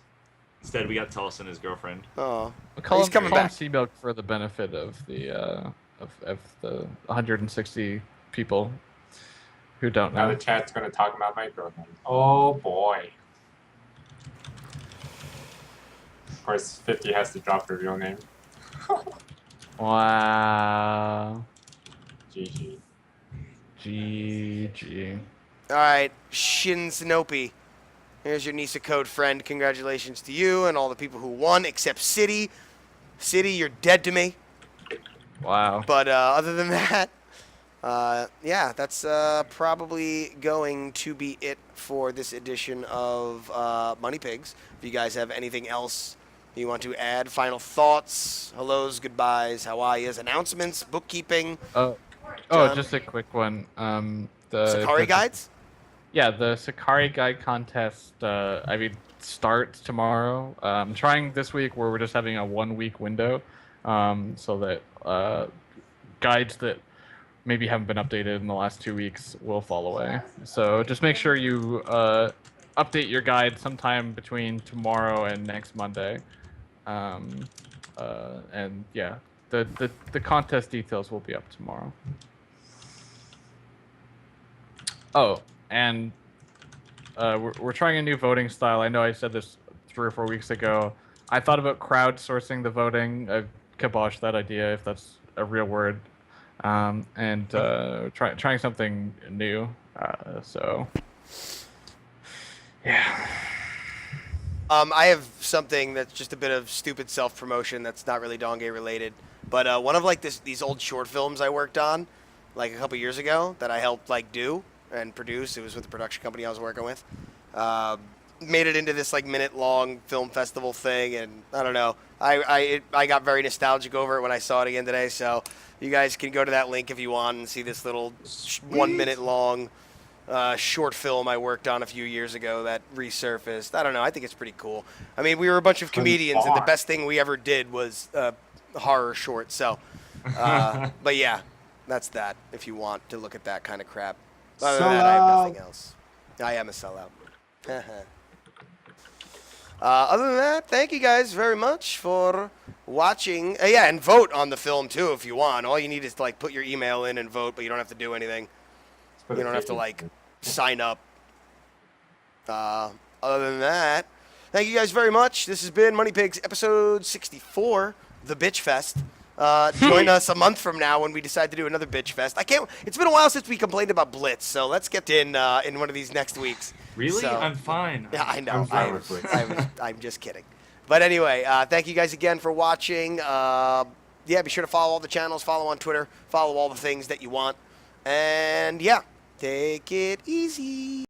Instead, we got Tulsa and his girlfriend. Oh, Call he's coming him back. Sea Milk for the benefit of the of the 160 people who don't Now know. the chat's gonna talk about my girlfriend. Oh boy. Of course, 50 has to drop her real name. Wow. GG. GG. All right, Shin Sinopi. Here's your NISA code friend. Congratulations to you and all the people who won, except City. City, you're dead to me. Wow. But other than that, yeah, that's probably going to be it for this edition of Money Pigs. If you guys have anything else you want to add, final thoughts, hellos, goodbyes, how are yous, announcements, bookkeeping, Oh, John? just a quick one. Sakari guides? Yeah, the Sakari Guide contest, starts tomorrow. I'm trying this week where we're just having a 1 week window, so that guides that maybe haven't been updated in the last 2 weeks will fall away. So just make sure you update your guide sometime between tomorrow and next Monday. And yeah, the contest details will be up tomorrow. Oh, and we're trying a new voting style. I know I said this 3 or 4 weeks ago. I thought about crowdsourcing the voting. I kiboshed that idea, if that's a real word. And trying something new. So, yeah. I have something that's just a bit of stupid self-promotion that's not really Dongay related. But one of like these old short films I worked on, like a couple years ago, that I helped like do and produce. It was with the production company I was working with. Made it into this like minute-long film festival thing, and I don't know. I got very nostalgic over it when I saw it again today. So you guys can go to that link if you want and see this little 1 minute long short film I worked on a few years ago that resurfaced. I don't know. I think it's pretty cool. I mean, we were a bunch of comedians, and the best thing we ever did was horror short. So, but yeah, that's that. If you want to look at that kind of crap. Other than that, I have nothing else. I am a sellout. Other than that, thank you guys very much for watching. Yeah, and vote on the film too if you want. All you need is to like put your email in and vote, but you don't have to do anything. You don't have to like sign up. Other than that, thank you guys very much. This has been Money Pigs episode 64, the Bitch Fest. Join us a month from now when we decide to do another Bitch Fest. It's been a while since we complained about Blitz, so let's get in one of these next weeks. Really? So, I'm fine. yeah, I know. I'm fine with Blitz. I'm just kidding. But anyway, thank you guys again for watching. Yeah, be sure to follow all the channels, follow on Twitter, follow all the things that you want. And yeah, take it easy.